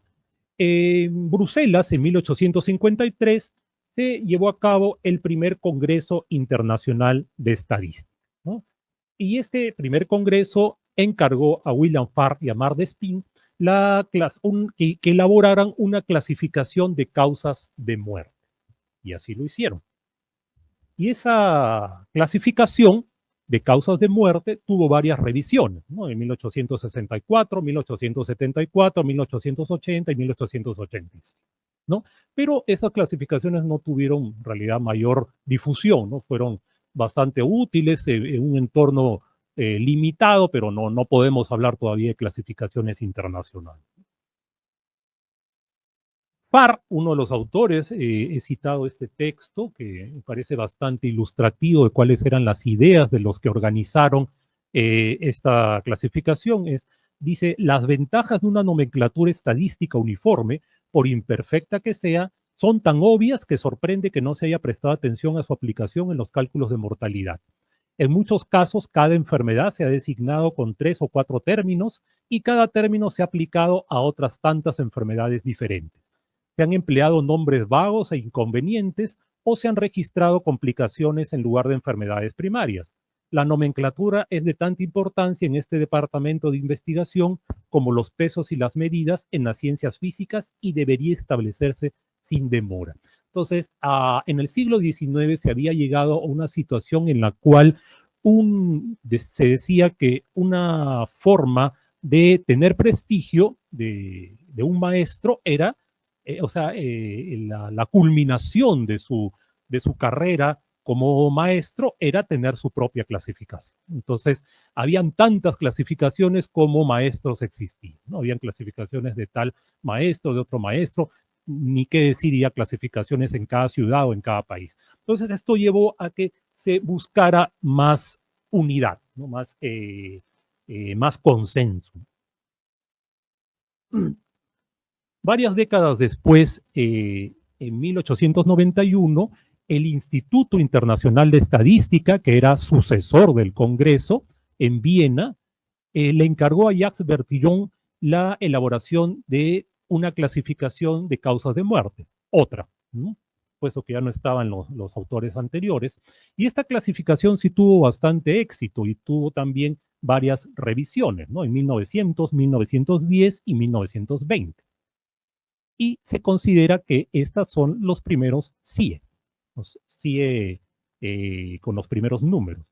En Bruselas, en 1853, se llevó a cabo el primer Congreso Internacional de Estadística, ¿no? Y este primer congreso encargó a William Farr y a Mark Despin que elaboraran una clasificación de causas de muerte. Y así lo hicieron. Y esa clasificación de causas de muerte tuvo varias revisiones, ¿no? En 1864, 1874, 1880 y 1886. ¿No? Pero esas clasificaciones no tuvieron en realidad mayor difusión, ¿no? Fueron bastante útiles en un entorno limitado, pero no podemos hablar todavía de clasificaciones internacionales. Farr, uno de los autores, he citado este texto que me parece bastante ilustrativo de cuáles eran las ideas de los que organizaron esta clasificación. Dice, las ventajas de una nomenclatura estadística uniforme, por imperfecta que sea, Son tan obvias que sorprende que no se haya prestado atención a su aplicación en los cálculos de mortalidad. En muchos casos, cada enfermedad se ha designado con 3 o 4 términos y cada término se ha aplicado a otras tantas enfermedades diferentes. Se han empleado nombres vagos e inconvenientes o se han registrado complicaciones en lugar de enfermedades primarias. La nomenclatura es de tanta importancia en este departamento de investigación como los pesos y las medidas en las ciencias físicas y debería establecerse sin demora. Entonces, en el siglo XIX se había llegado a una situación en la cual se decía que una forma de tener prestigio de un maestro era, la culminación de su carrera como maestro era tener su propia clasificación. Entonces, habían tantas clasificaciones como maestros existían, ¿no? Habían clasificaciones de tal maestro, de otro maestro, ni qué decir ya clasificaciones en cada ciudad o en cada país. Entonces, esto llevó a que se buscara más unidad, ¿no? Más consenso. Varias décadas después, en 1891, el Instituto Internacional de Estadística, que era sucesor del Congreso en Viena, le encargó a Jacques Bertillon la elaboración de una clasificación de causas de muerte, otra, ¿no? Puesto que ya no estaban los autores anteriores. Y esta clasificación sí tuvo bastante éxito y tuvo también varias revisiones, ¿no? En 1900, 1910 y 1920. Y se considera que estas son los primeros CIE, los CIE con los primeros números.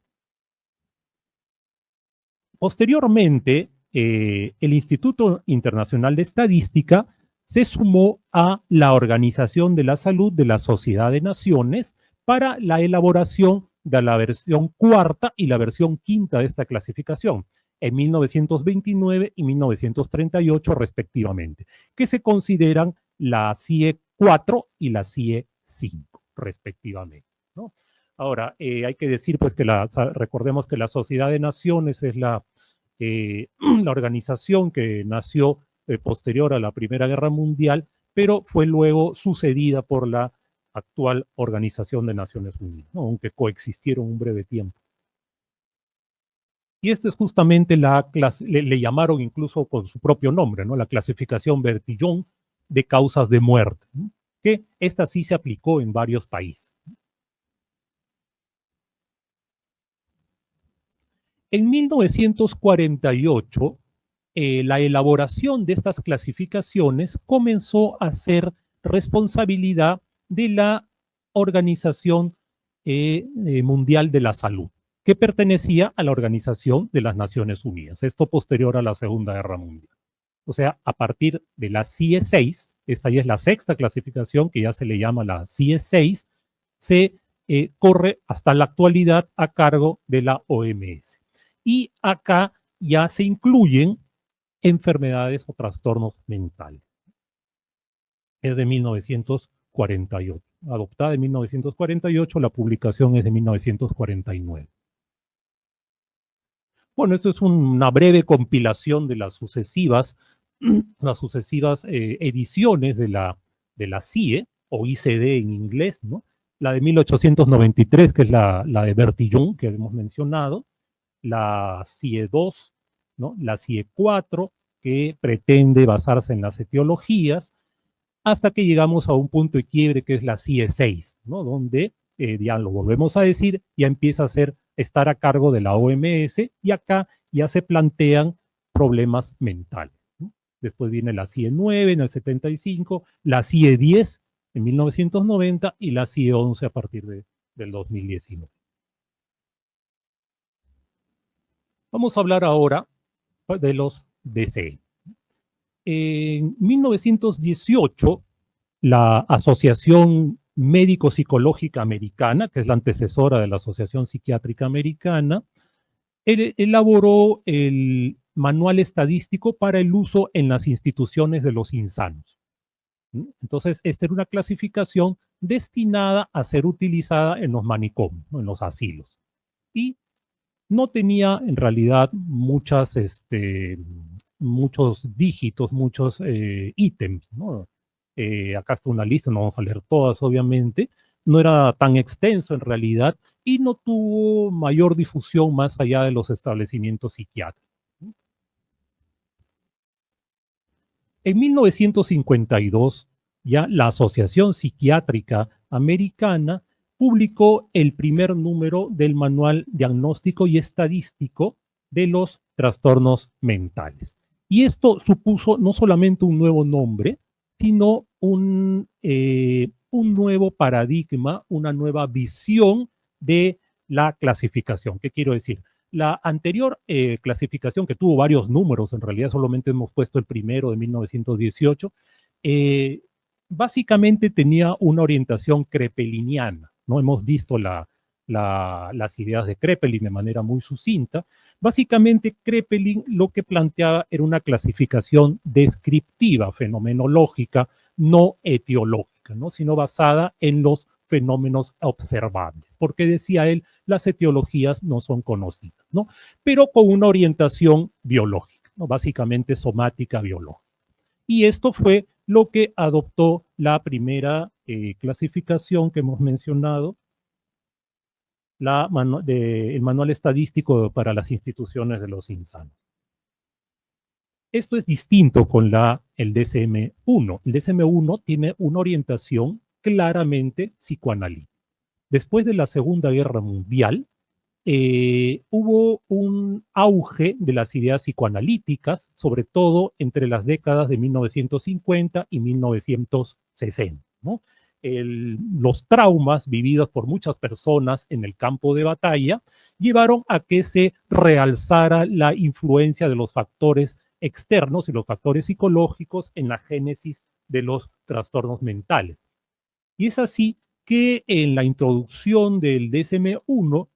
Posteriormente, el Instituto Internacional de Estadística se sumó a la Organización de la Salud de la Sociedad de Naciones para la elaboración de la versión cuarta y la versión quinta de esta clasificación, en 1929 y 1938 respectivamente, que se consideran la CIE 4 y la CIE 5 respectivamente, ¿no? Ahora, hay que decir pues que recordemos que la Sociedad de Naciones es la organización que nació posterior a la Primera Guerra Mundial, pero fue luego sucedida por la actual Organización de Naciones Unidas, ¿no? Aunque coexistieron un breve tiempo. Y esta es justamente le llamaron incluso con su propio nombre, ¿no? La clasificación Bertillon de causas de muerte, ¿no? Que esta sí se aplicó en varios países. En 1948, la elaboración de estas clasificaciones comenzó a ser responsabilidad de la Organización Mundial de la Salud, que pertenecía a la Organización de las Naciones Unidas, esto posterior a la Segunda Guerra Mundial. O sea, a partir de la CIE 6, esta ya es la sexta clasificación, que ya se le llama la CIE 6, se corre hasta la actualidad a cargo de la OMS. Y acá ya se incluyen enfermedades o trastornos mentales. Es de 1948. Adoptada en 1948, la publicación es de 1949. Bueno, esto es una breve compilación de las sucesivas ediciones de la CIE, o ICD en inglés, ¿no? La de 1893, que es la de Bertillon, que hemos mencionado, la CIE 2, ¿no? La CIE 4, que pretende basarse en las etiologías, hasta que llegamos a un punto de quiebre que es la CIE 6, ¿no? Donde, ya lo volvemos a decir, ya empieza a estar a cargo de la OMS y acá ya se plantean problemas mentales, ¿no? Después viene la CIE 9 en el 75, la CIE 10 en 1990 y la CIE 11 a partir del 2019. Vamos a hablar ahora de los DCE. En 1918, la Asociación Médico-Psicológica Americana, que es la antecesora de la Asociación Psiquiátrica Americana, elaboró el manual estadístico para el uso en las instituciones de los insanos. Entonces, esta era una clasificación destinada a ser utilizada en los manicomios, ¿no? En los asilos. Y no tenía en realidad muchos dígitos, muchos ítems, ¿no? acá está una lista, no vamos a leer todas, obviamente. No era tan extenso en realidad y no tuvo mayor difusión más allá de los establecimientos psiquiátricos. En 1952, ya la Asociación Psiquiátrica Americana publicó el primer número del Manual Diagnóstico y Estadístico de los Trastornos Mentales. Y esto supuso no solamente un nuevo nombre, sino un nuevo paradigma, una nueva visión de la clasificación. ¿Qué quiero decir? La anterior clasificación, que tuvo varios números, en realidad solamente hemos puesto el primero de 1918, básicamente tenía una orientación crepeliniana. ¿No? Hemos visto las ideas de Kraepelin de manera muy sucinta. Básicamente, Kraepelin lo que planteaba era una clasificación descriptiva, fenomenológica, no etiológica, ¿no? Sino basada en los fenómenos observables, porque decía él, las etiologías no son conocidas, ¿no? Pero con una orientación biológica, ¿no? Básicamente somática biológica. Y esto fue lo que adoptó la primera clasificación que hemos mencionado, el Manual Estadístico para las Instituciones de los Insanos. Esto es distinto con el DSM-1. El DSM-1 tiene una orientación claramente psicoanalítica. Después de la Segunda Guerra Mundial, hubo un auge de las ideas psicoanalíticas, sobre todo entre las décadas de 1950 y 1960, ¿no? Los traumas vividos por muchas personas en el campo de batalla llevaron a que se realzara la influencia de los factores externos y los factores psicológicos en la génesis de los trastornos mentales. Y es así que en la introducción del DSM-1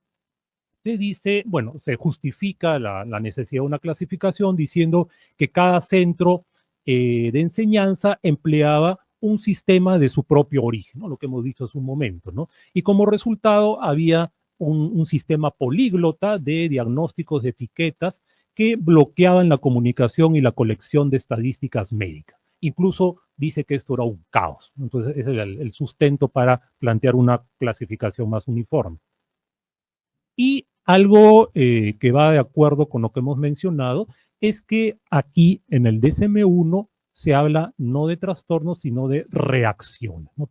se dice, bueno, se justifica la necesidad de una clasificación diciendo que cada centro de enseñanza empleaba un sistema de su propio origen, ¿no? Lo que hemos dicho hace un momento, ¿no? Y como resultado había un sistema políglota de diagnósticos de etiquetas que bloqueaban la comunicación y la colección de estadísticas médicas. Incluso dice que esto era un caos. Entonces, ese era el sustento para plantear una clasificación más uniforme. Y algo que va de acuerdo con lo que hemos mencionado es que aquí en el DSM-1 se habla no de trastornos, sino de reacciones. ¿No?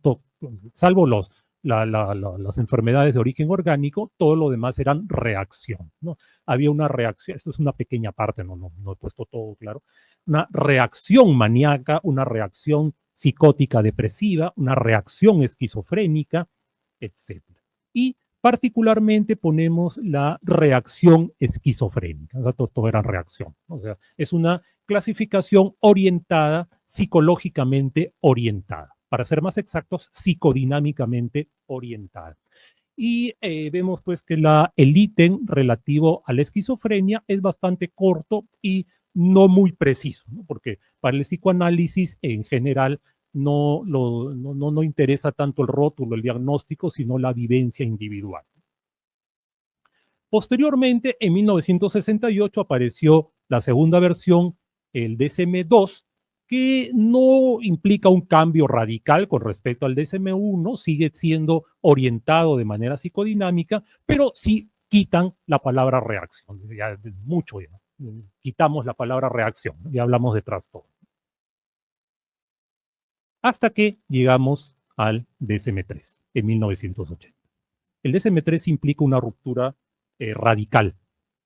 Salvo las enfermedades de origen orgánico, todo lo demás eran reacción, ¿no? Había una reacción, esto es una pequeña parte, no he puesto todo claro, una reacción maníaca, una reacción psicótica depresiva, una reacción esquizofrénica, etc. Y particularmente ponemos la reacción esquizofrénica. O sea, todo era reacción. O sea, es una clasificación orientada, psicológicamente orientada. Para ser más exactos, psicodinámicamente orientada. Y vemos pues que el ítem relativo a la esquizofrenia es bastante corto y no muy preciso, ¿no? Porque para el psicoanálisis en general no interesa tanto el rótulo, el diagnóstico, sino la vivencia individual. Posteriormente, en 1968 apareció la segunda versión, el DSM-2, que no implica un cambio radical con respecto al DSM-1, sigue siendo orientado de manera psicodinámica, pero sí quitan la palabra reacción, ya mucho ya. Quitamos la palabra reacción, ya hablamos de trastorno. Hasta que llegamos al DSM-3 en 1980. El DSM-3 implica una ruptura radical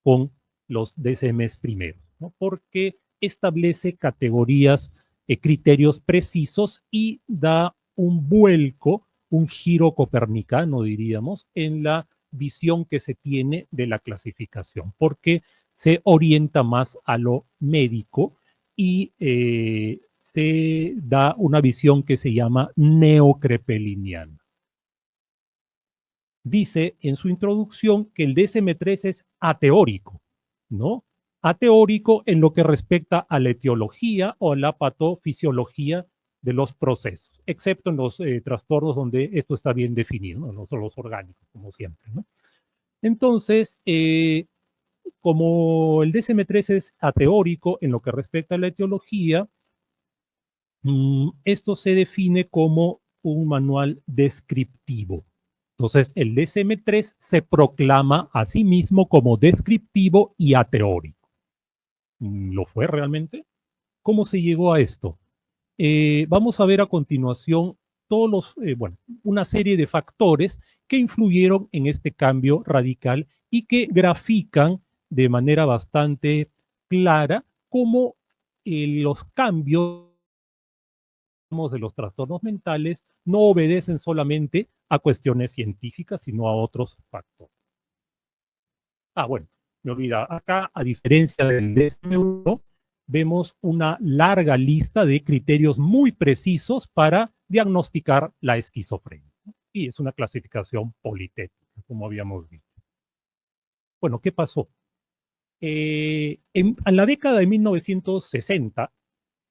con los DSMs primeros, ¿no? Porque establece categorías, criterios precisos y da un vuelco, un giro copernicano, diríamos, en la visión que se tiene de la clasificación, porque se orienta más a lo médico y se da una visión que se llama neocrepeliniana. Dice en su introducción que el DSM-3 es ateórico, ¿no? Ateórico en lo que respecta a la etiología o a la patofisiología de los procesos, excepto en los trastornos donde esto está bien definido, ¿no? Los orgánicos, como siempre, ¿no? Entonces, como el DSM-3 es ateórico en lo que respecta a la etiología, Esto se define como un manual descriptivo. Entonces, el DSM-3 se proclama a sí mismo como descriptivo y ateórico. ¿Lo fue realmente? ¿Cómo se llegó a esto? Vamos a ver a continuación una serie de factores que influyeron en este cambio radical y que grafican de manera bastante clara cómo los cambios de los trastornos mentales no obedecen solamente a cuestiones científicas, sino a otros factores. Bueno, me olvida. Acá, a diferencia del DSM-1, vemos una larga lista de criterios muy precisos para diagnosticar la esquizofrenia. Y es una clasificación politética, como habíamos visto. Bueno, ¿qué pasó? En la década de 1960,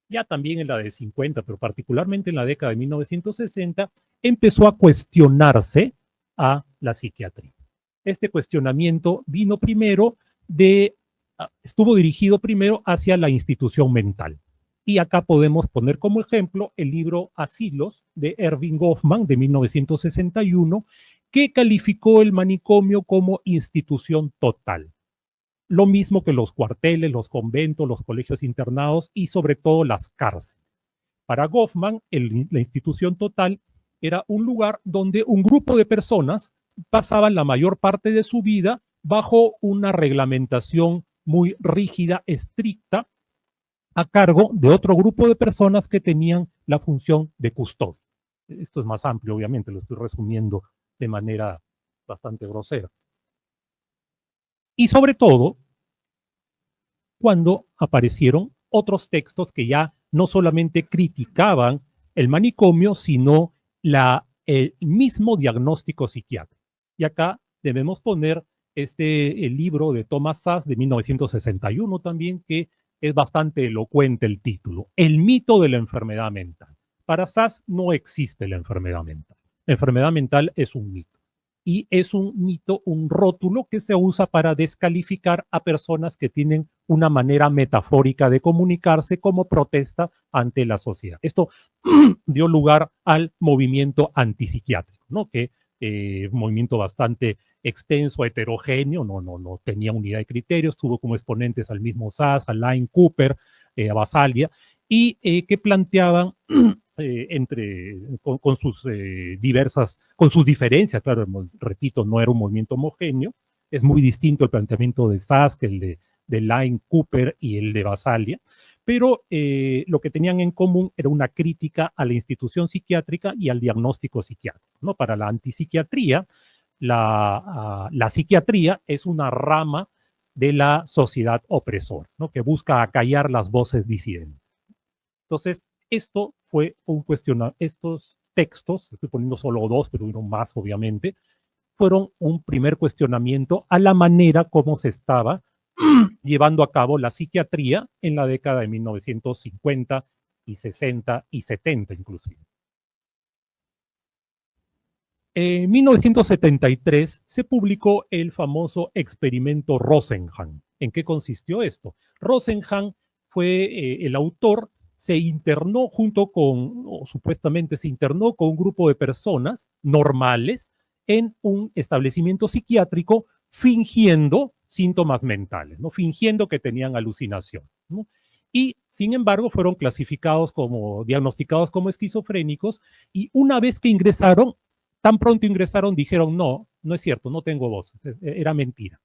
ya también en la de 50, pero particularmente en la década de 1960, empezó a cuestionarse a la psiquiatría. Este cuestionamiento vino primero estuvo dirigido primero hacia la institución mental. Y acá podemos poner como ejemplo el libro Asilos de Erving Goffman de 1961, que calificó el manicomio como institución total. Lo mismo que los cuarteles, los conventos, los colegios internados y sobre todo las cárceles. Para Goffman, la institución total era un lugar donde un grupo de personas pasaban la mayor parte de su vida bajo una reglamentación muy rígida, estricta, a cargo de otro grupo de personas que tenían la función de custodia. Esto es más amplio, obviamente, lo estoy resumiendo de manera bastante grosera. Y sobre todo, cuando aparecieron otros textos que ya no solamente criticaban el manicomio, sino el mismo diagnóstico psiquiátrico. Y acá debemos poner el libro de Thomas Szasz de 1961 también, que es bastante elocuente el título, El mito de la enfermedad mental. Para Szasz no existe la enfermedad mental. La enfermedad mental es un mito. Y es un mito, un rótulo que se usa para descalificar a personas que tienen una manera metafórica de comunicarse como protesta ante la sociedad. Esto dio lugar al movimiento antipsiquiátrico, ¿no? Que un movimiento bastante extenso, heterogéneo, no tenía unidad de criterios, tuvo como exponentes al mismo Szasz, a Line Cooper, a Basaglia, y que planteaban con sus diferencias, claro, repito, no era un movimiento homogéneo, es muy distinto el planteamiento de Szasz que el de Line Cooper y el de Basaglia, pero lo que tenían en común era una crítica a la institución psiquiátrica y al diagnóstico psiquiátrico, ¿no? Para la antipsiquiatría, la psiquiatría es una rama de la sociedad opresora, ¿no? Que busca acallar las voces disidentes. Entonces, esto fue un cuestionamiento, estos textos, estoy poniendo solo dos, pero hubieron más obviamente, fueron un primer cuestionamiento a la manera como se estaba llevando a cabo la psiquiatría en la década de 1950 y 60 y 70 inclusive. En 1973 se publicó el famoso experimento Rosenhan. ¿En qué consistió esto? Rosenhan fue el autor, se internó supuestamente se internó con un grupo de personas normales en un establecimiento psiquiátrico fingiendo síntomas mentales, ¿no? Fingiendo que tenían alucinación, ¿no? Y, sin embargo, fueron diagnosticados como esquizofrénicos, y una vez que ingresaron, tan pronto ingresaron, dijeron, no es cierto, no tengo voz, era mentira.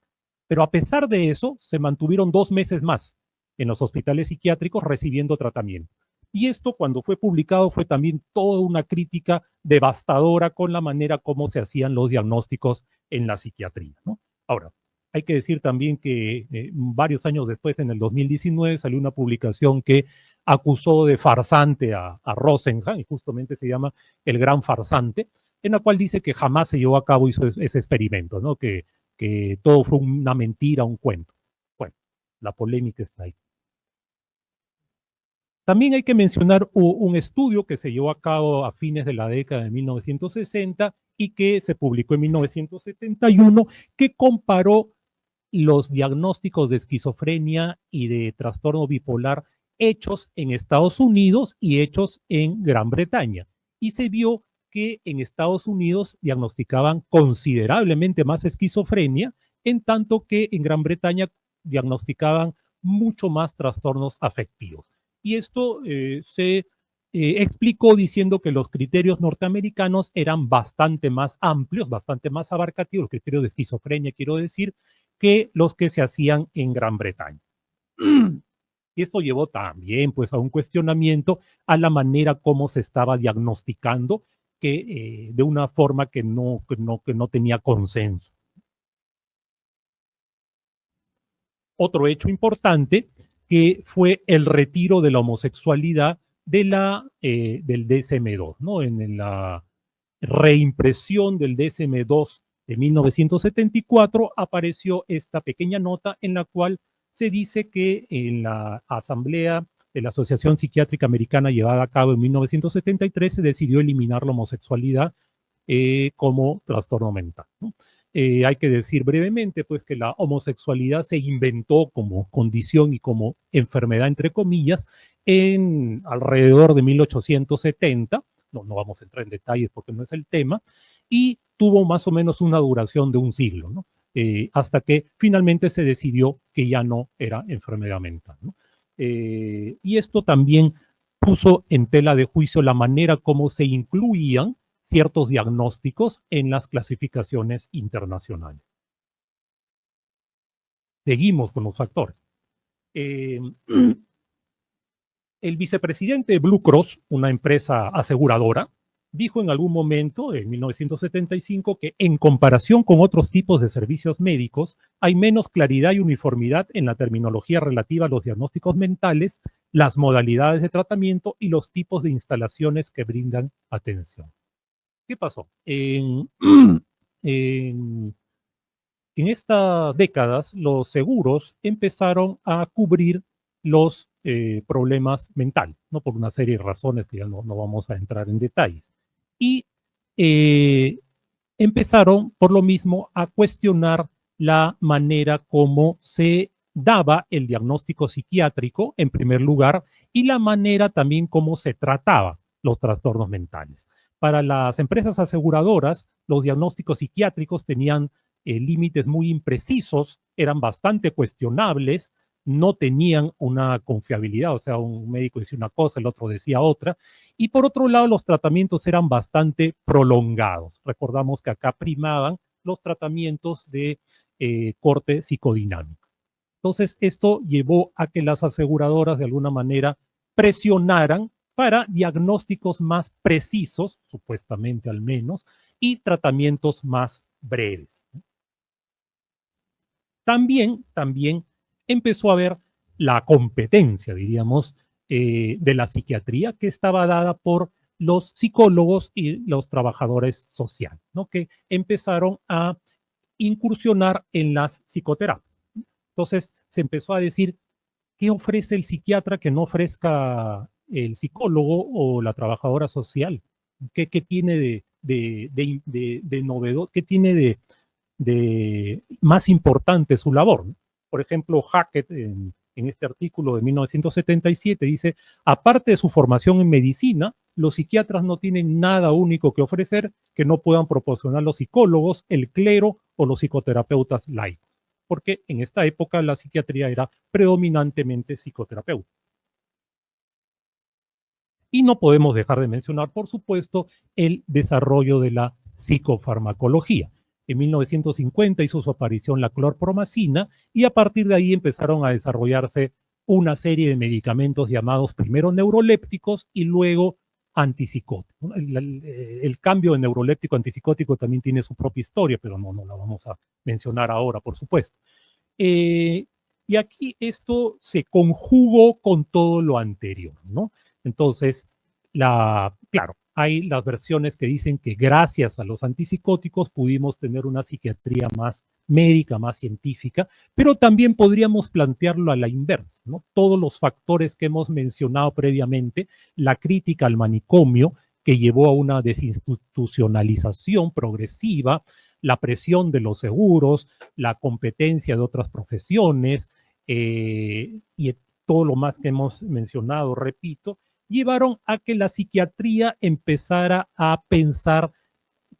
Pero a pesar de eso, se mantuvieron 2 meses más en los hospitales psiquiátricos recibiendo tratamiento. Y esto, cuando fue publicado, fue también toda una crítica devastadora con la manera como se hacían los diagnósticos en la psiquiatría, ¿no? Ahora, hay que decir también que varios años después, en el 2019, salió una publicación que acusó de farsante a Rosenhan, y justamente se llama El Gran Farsante, en la cual dice que jamás se llevó a cabo ese experimento, ¿no? Que todo fue una mentira, un cuento. Bueno, la polémica está ahí. También hay que mencionar un estudio que se llevó a cabo a fines de la década de 1960 y que se publicó en 1971, que comparó los diagnósticos de esquizofrenia y de trastorno bipolar hechos en Estados Unidos y hechos en Gran Bretaña. Y se vio que en Estados Unidos diagnosticaban considerablemente más esquizofrenia, en tanto que en Gran Bretaña diagnosticaban mucho más trastornos afectivos. Y esto se explicó diciendo que los criterios norteamericanos eran bastante más amplios, bastante más abarcativos, el criterio de esquizofrenia, quiero decir, que los que se hacían en Gran Bretaña. Y esto llevó también pues, a un cuestionamiento a la manera como se estaba diagnosticando, que de una forma que no tenía consenso. Otro hecho importante que fue el retiro de la homosexualidad del DSM-2, ¿no? En la reimpresión del DSM-2 de 1974 apareció esta pequeña nota en la cual se dice que en la asamblea de la Asociación Psiquiátrica Americana llevada a cabo en 1973 se decidió eliminar la homosexualidad como trastorno mental, ¿no? Hay que decir brevemente pues que la homosexualidad se inventó como condición y como enfermedad entre comillas en alrededor de 1870, no vamos a entrar en detalles porque no es el tema, y tuvo más o menos una duración de un siglo, ¿no? Hasta que finalmente se decidió que ya no era enfermedad mental, ¿no? Y esto también puso en tela de juicio la manera como se incluían ciertos diagnósticos en las clasificaciones internacionales. Seguimos con los factores. El vicepresidente de Blue Cross, una empresa aseguradora, dijo en algún momento, en 1975, que en comparación con otros tipos de servicios médicos, hay menos claridad y uniformidad en la terminología relativa a los diagnósticos mentales, las modalidades de tratamiento y los tipos de instalaciones que brindan atención. ¿Qué pasó? En estas décadas, los seguros empezaron a cubrir los problemas mentales, ¿no? Por una serie de razones que ya no vamos a entrar en detalles. Y empezaron, por lo mismo, a cuestionar la manera como se daba el diagnóstico psiquiátrico, en primer lugar, y la manera también como se trataba los trastornos mentales. Para las empresas aseguradoras, los diagnósticos psiquiátricos tenían límites muy imprecisos, eran bastante cuestionables, no tenían una confiabilidad, o sea, un médico decía una cosa, el otro decía otra, y por otro lado los tratamientos eran bastante prolongados. Recordamos que acá primaban los tratamientos de corte psicodinámico. Entonces, esto llevó a que las aseguradoras de alguna manera presionaran para diagnósticos más precisos, supuestamente al menos, y tratamientos más breves. También empezó a haber la competencia, diríamos, de la psiquiatría que estaba dada por los psicólogos y los trabajadores sociales, ¿no? Que empezaron a incursionar en las psicoterapias. Entonces se empezó a decir, ¿qué ofrece el psiquiatra que no ofrezca el psicólogo o la trabajadora social? ¿Qué tiene de novedoso? ¿Qué tiene de más importante su labor? Por ejemplo, Hackett en este artículo de 1977 dice, aparte de su formación en medicina, los psiquiatras no tienen nada único que ofrecer que no puedan proporcionar los psicólogos, el clero o los psicoterapeutas laicos, porque en esta época la psiquiatría era predominantemente psicoterapeuta. Y no podemos dejar de mencionar, por supuesto, el desarrollo de la psicofarmacología. En 1950 hizo su aparición la clorpromacina y a partir de ahí empezaron a desarrollarse una serie de medicamentos llamados primero neurolépticos y luego antipsicóticos. El cambio de neuroléptico a antipsicótico también tiene su propia historia, pero no la vamos a mencionar ahora, por supuesto. Y aquí esto se conjugó con todo lo anterior, ¿no? Entonces, claro, hay las versiones que dicen que gracias a los antipsicóticos pudimos tener una psiquiatría más médica, más científica, pero también podríamos plantearlo a la inversa, ¿no? Todos los factores que hemos mencionado previamente, la crítica al manicomio que llevó a una desinstitucionalización progresiva, la presión de los seguros, la competencia de otras profesiones y todo lo más que hemos mencionado, repito, llevaron a que la psiquiatría empezara a pensar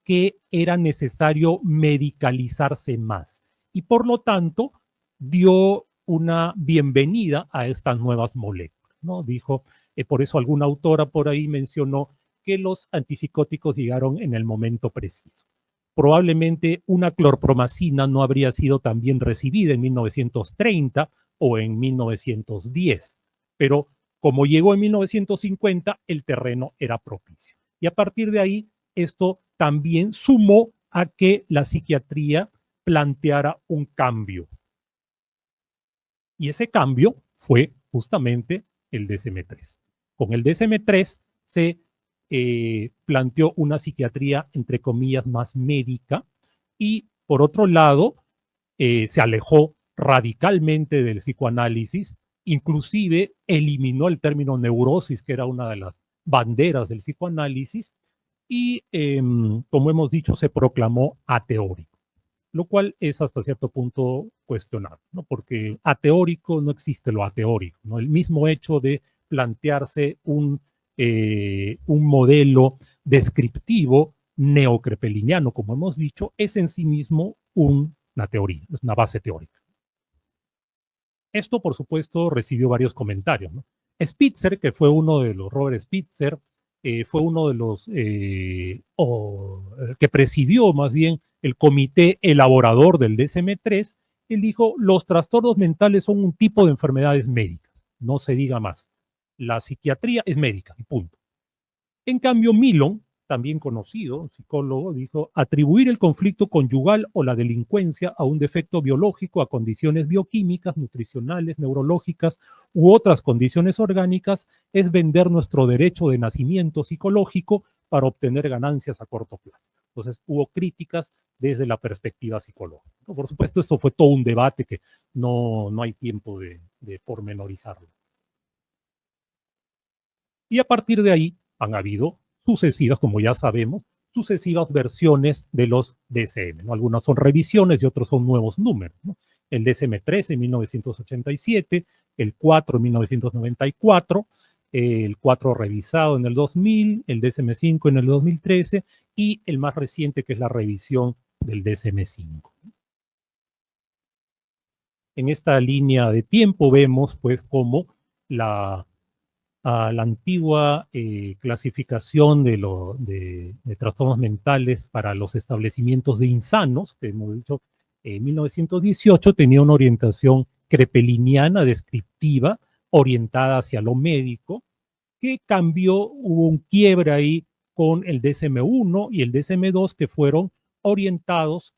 que era necesario medicalizarse más y por lo tanto dio una bienvenida a estas nuevas moléculas, ¿no? Dijo, por eso alguna autora por ahí mencionó que los antipsicóticos llegaron en el momento preciso. Probablemente una clorpromacina no habría sido tan bien recibida en 1930 o en 1910, pero como llegó en 1950, el terreno era propicio. Y a partir de ahí, esto también sumó a que la psiquiatría planteara un cambio. Y ese cambio fue justamente el DSM-3. Con el DSM-3 se planteó una psiquiatría, entre comillas, más médica y, por otro lado, se alejó radicalmente del psicoanálisis, inclusive eliminó el término neurosis, que era una de las banderas del psicoanálisis, y, como hemos dicho, se proclamó ateórico, lo cual es hasta cierto punto cuestionable, ¿no? Porque ateórico no existe lo ateórico, ¿no? El mismo hecho de plantearse un modelo descriptivo neocrepeliniano, como hemos dicho, es en sí mismo una teoría, es una base teórica. Esto, por supuesto, recibió varios comentarios, ¿no? Spitzer, que fue uno de los, Robert Spitzer, fue uno de los que presidió más bien el comité elaborador del DSM-3, él dijo, los trastornos mentales son un tipo de enfermedades médicas, no se diga más. La psiquiatría es médica, y punto. En cambio, Milon, también conocido, psicólogo, dijo, atribuir el conflicto conyugal o la delincuencia a un defecto biológico, a condiciones bioquímicas, nutricionales, neurológicas u otras condiciones orgánicas es vender nuestro derecho de nacimiento psicológico para obtener ganancias a corto plazo. Entonces, hubo críticas desde la perspectiva psicológica. Por supuesto, esto fue todo un debate que no hay tiempo de pormenorizarlo. Y a partir de ahí han habido sucesivas, como ya sabemos, sucesivas versiones de los DSM, ¿no? Algunas son revisiones y otros son nuevos números, ¿no? El DSM-3 en 1987, el 4 en 1994, el 4 revisado en el 2000, el DSM-5 en el 2013 y el más reciente que es la revisión del DSM-5. En esta línea de tiempo vemos pues cómo la antigua clasificación de trastornos mentales para los establecimientos de insanos, que hemos dicho, en 1918 tenía una orientación crepeliniana descriptiva, orientada hacia lo médico, que cambió, hubo un quiebre ahí con el DSM-1 y el DSM-2 que fueron orientados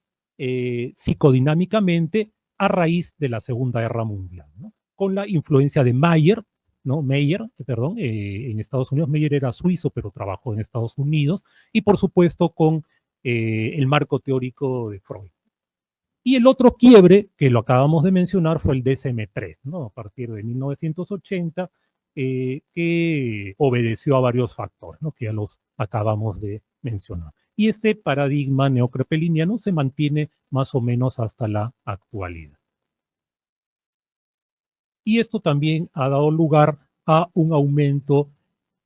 psicodinámicamente a raíz de la Segunda Guerra Mundial, ¿no? Con la influencia de Meyer, ¿no? Meyer, perdón, en Estados Unidos. Meyer era suizo, pero trabajó en Estados Unidos, y por supuesto con el marco teórico de Freud. Y el otro quiebre, que lo acabamos de mencionar, fue el DSM-3, ¿no? A partir de 1980, que obedeció a varios factores, ¿no? Que ya los acabamos de mencionar. Y este paradigma neocrepeliniano se mantiene más o menos hasta la actualidad. Y esto también ha dado lugar a un aumento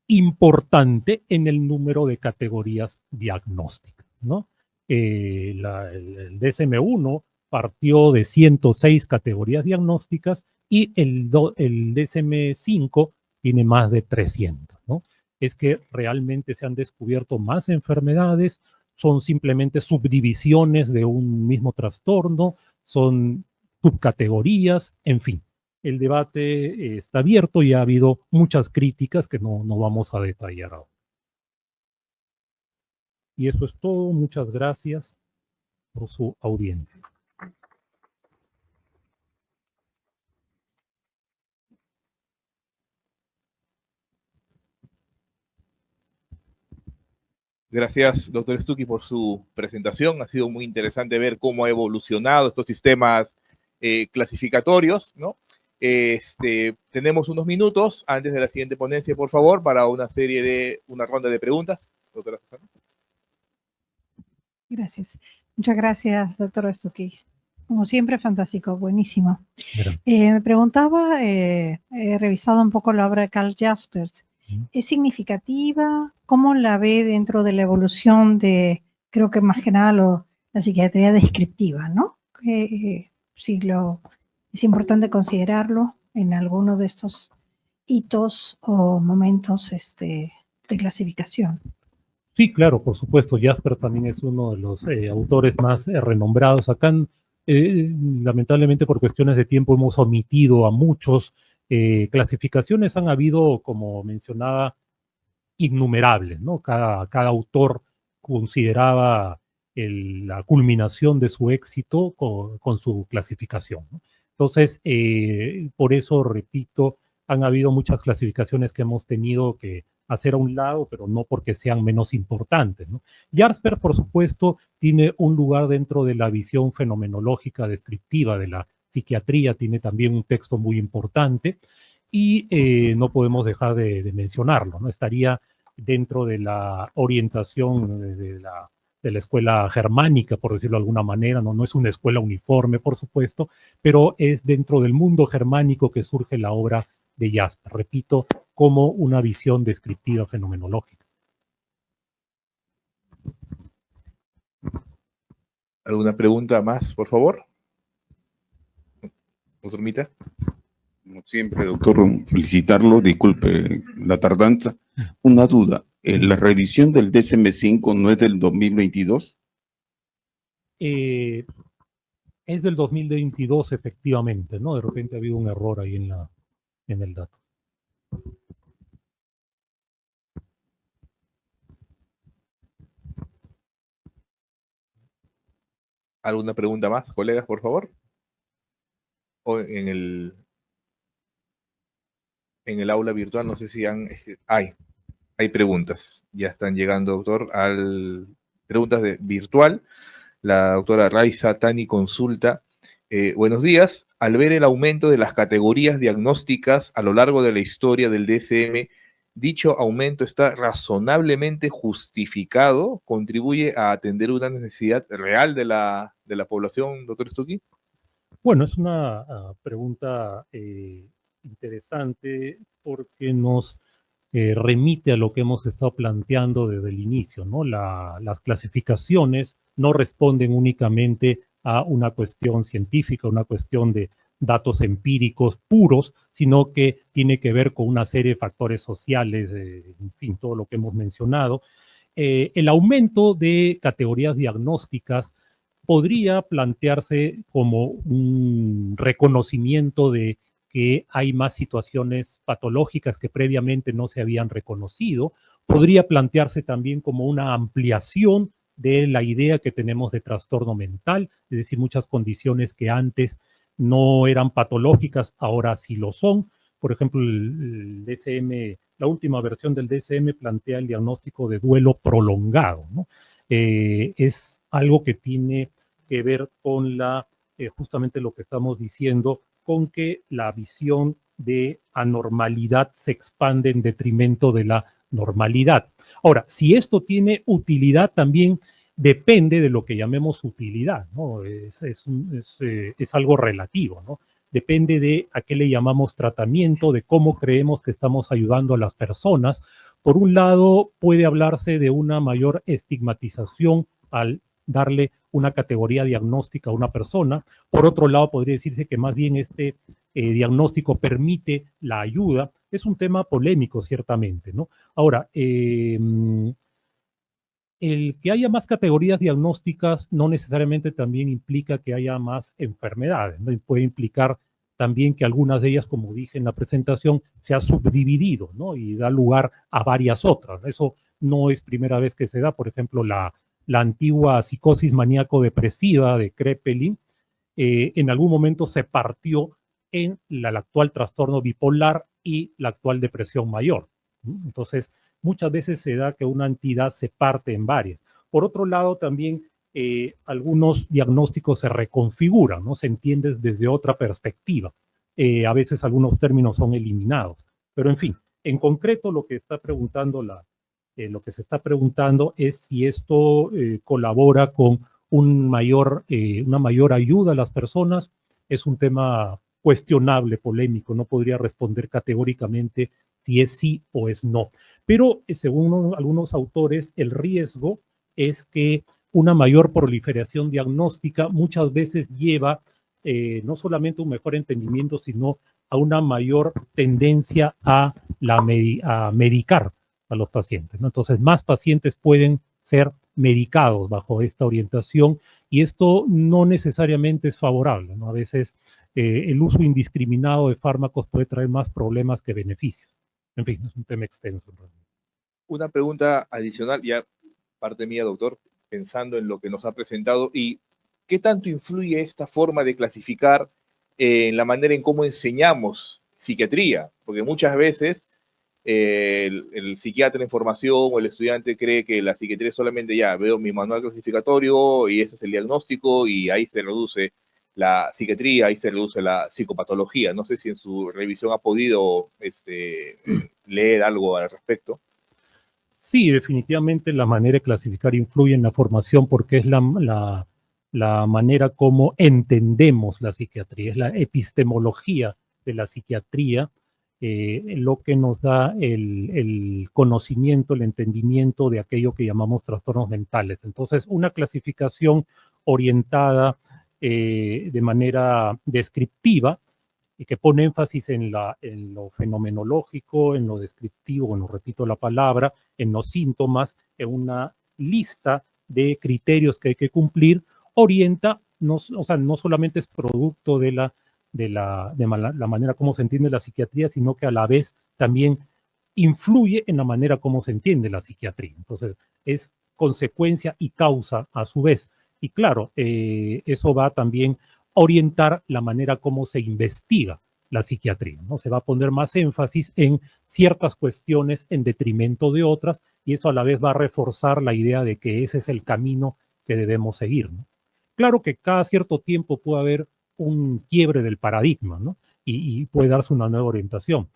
importante en el número de categorías diagnósticas, ¿no? El DSM-1 partió de 106 categorías diagnósticas y el DSM-5 tiene más de 300, ¿no? Es que realmente se han descubierto más enfermedades, son simplemente subdivisiones de un mismo trastorno, son subcategorías, en fin. El debate está abierto y ha habido muchas críticas que no vamos a detallar ahora. Y eso es todo. Muchas gracias por su audiencia. Gracias, doctor Stucky, por su presentación. Ha sido muy interesante ver cómo ha evolucionado estos sistemas clasificatorios, ¿no? Tenemos unos minutos antes de la siguiente ponencia, por favor, para una ronda de preguntas. Doctora Susana. Gracias. Muchas gracias, doctor Stucky. Como siempre, fantástico, buenísimo. Mira. Me preguntaba, he revisado un poco la obra de Karl Jaspers. ¿Es significativa? ¿Cómo la ve dentro de la evolución de, creo que más que nada, la psiquiatría descriptiva, ¿no? Sí, es importante considerarlo en alguno de estos hitos o momentos de clasificación. Sí, claro, por supuesto. Jasper también es uno de los autores más renombrados. Acá, lamentablemente, por cuestiones de tiempo, hemos omitido a muchos. Clasificaciones han habido, como mencionaba, innumerables, ¿no? Cada autor consideraba la culminación de su éxito con su clasificación, ¿no? Entonces, por eso, repito, han habido muchas clasificaciones que hemos tenido que hacer a un lado, pero no porque sean menos importantes, ¿no? Jaspers, por supuesto, tiene un lugar dentro de la visión fenomenológica descriptiva de la psiquiatría, tiene también un texto muy importante y no podemos dejar de mencionarlo, ¿no? Estaría dentro de la orientación de la escuela germánica, por decirlo de alguna manera, ¿no? No es una escuela uniforme, por supuesto, pero es dentro del mundo germánico que surge la obra de Jasper, repito, como una visión descriptiva fenomenológica. ¿Alguna pregunta más, por favor? ¿Doctor Mita? Como siempre, doctor, felicitarlo, disculpe la tardanza. Una duda, ¿la revisión del DSM-5 no es del 2022? Es del 2022, efectivamente, ¿no? De repente ha habido un error ahí en el dato. ¿Alguna pregunta más, colegas, por favor? O en el aula virtual, no sé si hay preguntas. Ya están llegando, doctor, preguntas virtual. La doctora Raiza Tani consulta. Buenos días. Al ver el aumento de las categorías diagnósticas a lo largo de la historia del DSM, ¿dicho aumento está razonablemente justificado? ¿Contribuye a atender una necesidad real de la población, doctor Stucky? Bueno, es una pregunta interesante porque nos remite a lo que hemos estado planteando desde el inicio, ¿no? Las clasificaciones no responden únicamente a una cuestión científica, una cuestión de datos empíricos puros, sino que tiene que ver con una serie de factores sociales, en fin, todo lo que hemos mencionado. El aumento de categorías diagnósticas podría plantearse como un reconocimiento de que hay más situaciones patológicas que previamente no se habían reconocido. Podría plantearse también como una ampliación de la idea que tenemos de trastorno mental, es decir, muchas condiciones que antes no eran patológicas, ahora sí lo son. Por ejemplo, el DSM, la última versión del DSM plantea el diagnóstico de duelo prolongado, ¿no? Es algo que tiene que ver con justamente lo que estamos diciendo, con que la visión de anormalidad se expande en detrimento de la normalidad. Ahora, si esto tiene utilidad también depende de lo que llamemos utilidad, ¿no? Es algo relativo, ¿no? Depende de a qué le llamamos tratamiento, de cómo creemos que estamos ayudando a las personas. Por un lado, puede hablarse de una mayor estigmatización al darle una categoría diagnóstica a una persona. Por otro lado, podría decirse que más bien este diagnóstico permite la ayuda. Es un tema polémico, ciertamente, ¿no? Ahora, el que haya más categorías diagnósticas no necesariamente también implica que haya más enfermedades, ¿no? Y puede implicar también que algunas de ellas, como dije en la presentación, se ha subdividido, ¿no? Y da lugar a varias otras. Eso no es primera vez que se da. Por ejemplo, la antigua psicosis maníaco-depresiva de Kraepelin, en algún momento se partió en el actual trastorno bipolar y la actual depresión mayor. Entonces, muchas veces se da que una entidad se parte en varias. Por otro lado, también algunos diagnósticos se reconfiguran, ¿no? Se entiende desde otra perspectiva. A veces algunos términos son eliminados. Pero, en fin, en concreto lo que está preguntando lo que se está preguntando es si esto colabora con una mayor ayuda a las personas, es un tema cuestionable, polémico. No podría responder categóricamente si es sí o es no. Pero según algunos autores, el riesgo es que una mayor proliferación diagnóstica muchas veces lleva no solamente un mejor entendimiento, sino a una mayor tendencia a medicar a los pacientes, ¿no? Entonces, más pacientes pueden ser medicados bajo esta orientación y esto no necesariamente es favorable, ¿no? A veces el uso indiscriminado de fármacos puede traer más problemas que beneficios. En fin, es un tema extenso. Una pregunta adicional, ya parte mía, doctor, pensando en lo que nos ha presentado, y ¿qué tanto influye esta forma de clasificar en la manera en cómo enseñamos psiquiatría? Porque muchas veces el psiquiatra en formación o el estudiante cree que la psiquiatría es solamente ya, veo mi manual clasificatorio y ese es el diagnóstico y ahí se reduce la psiquiatría, ahí se reduce la psicopatología. No sé si en su revisión ha podido leer algo al respecto. Sí, definitivamente la manera de clasificar influye en la formación porque es la manera como entendemos la psiquiatría, es la epistemología de la psiquiatría lo que nos da el conocimiento, el entendimiento de aquello que llamamos trastornos mentales. Entonces, una clasificación orientada de manera descriptiva y que pone énfasis en lo fenomenológico, en lo descriptivo, bueno, repito la palabra, en los síntomas, en una lista de criterios que hay que cumplir, orienta, no solamente es producto de la manera como se entiende la psiquiatría, sino que a la vez también influye en la manera como se entiende la psiquiatría. Entonces, es consecuencia y causa a su vez. Y claro, eso va también orientar la manera como se investiga la psiquiatría, ¿no? Se va a poner más énfasis en ciertas cuestiones en detrimento de otras y eso a la vez va a reforzar la idea de que ese es el camino que debemos seguir, ¿no? Claro que cada cierto tiempo puede haber un quiebre del paradigma, ¿no? Y puede darse una nueva orientación.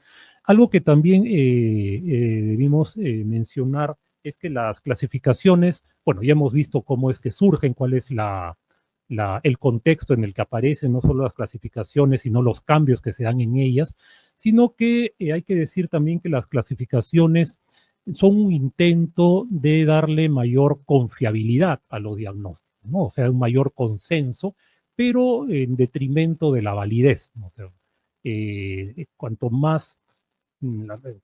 Algo que también debimos mencionar es que las clasificaciones, bueno, ya hemos visto cómo es que surgen, cuál es el contexto en el que aparecen, no solo las clasificaciones, sino los cambios que se dan en ellas, sino que hay que decir también que las clasificaciones son un intento de darle mayor confiabilidad a los diagnósticos, ¿no? O sea, un mayor consenso, pero en detrimento de la validez, ¿no? O sea, cuanto más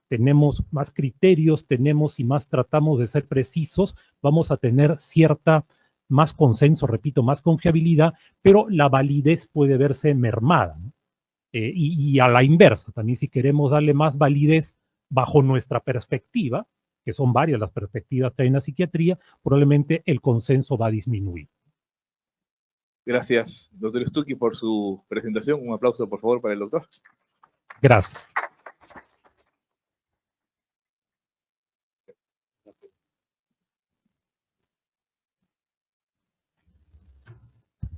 tenemos, más criterios tenemos y más tratamos de ser precisos, vamos a tener cierta más consenso, repito, más confiabilidad, pero la validez puede verse mermada, ¿no? Y a la inversa, también si queremos darle más validez bajo nuestra perspectiva, que son varias las perspectivas que hay en la psiquiatría, probablemente el consenso va a disminuir. Gracias, doctor Stucky, por su presentación. Un aplauso, por favor, para el doctor. Gracias.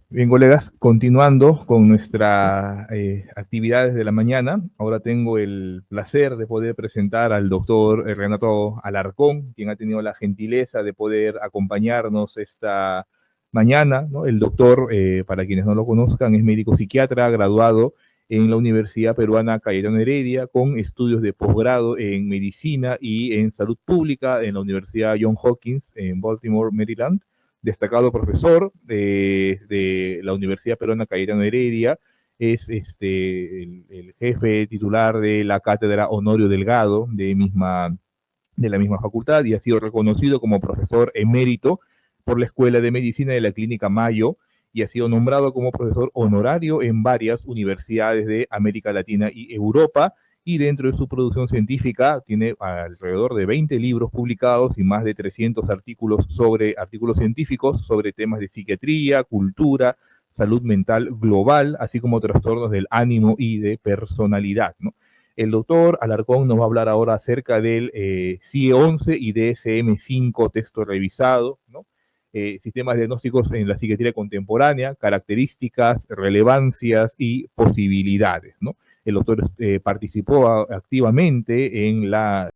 Bien, colegas, continuando con nuestras actividades de la mañana, ahora tengo el placer de poder presentar al doctor Renato Alarcón, quien ha tenido la gentileza de poder acompañarnos esta mañana, ¿no? El doctor, para quienes no lo conozcan, es médico psiquiatra, graduado en la Universidad Peruana Cayetano Heredia, con estudios de posgrado en medicina y en salud pública en la Universidad Johns Hopkins en Baltimore, Maryland. Destacado profesor de la Universidad Peruana Cayetano Heredia, es el jefe titular de la cátedra Honorio Delgado de la misma facultad y ha sido reconocido como profesor emérito por la Escuela de Medicina de la Clínica Mayo y ha sido nombrado como profesor honorario en varias universidades de América Latina y Europa. Y dentro de su producción científica tiene alrededor de 20 libros publicados y más de 300 artículos científicos sobre temas de psiquiatría, cultura, salud mental global, así como trastornos del ánimo y de personalidad, ¿no? El doctor Alarcón nos va a hablar ahora acerca del CIE-11 y DSM-5 texto revisado, ¿no? Sistemas diagnósticos en la psiquiatría contemporánea, características, relevancias y posibilidades, ¿no? El doctor participó activamente en la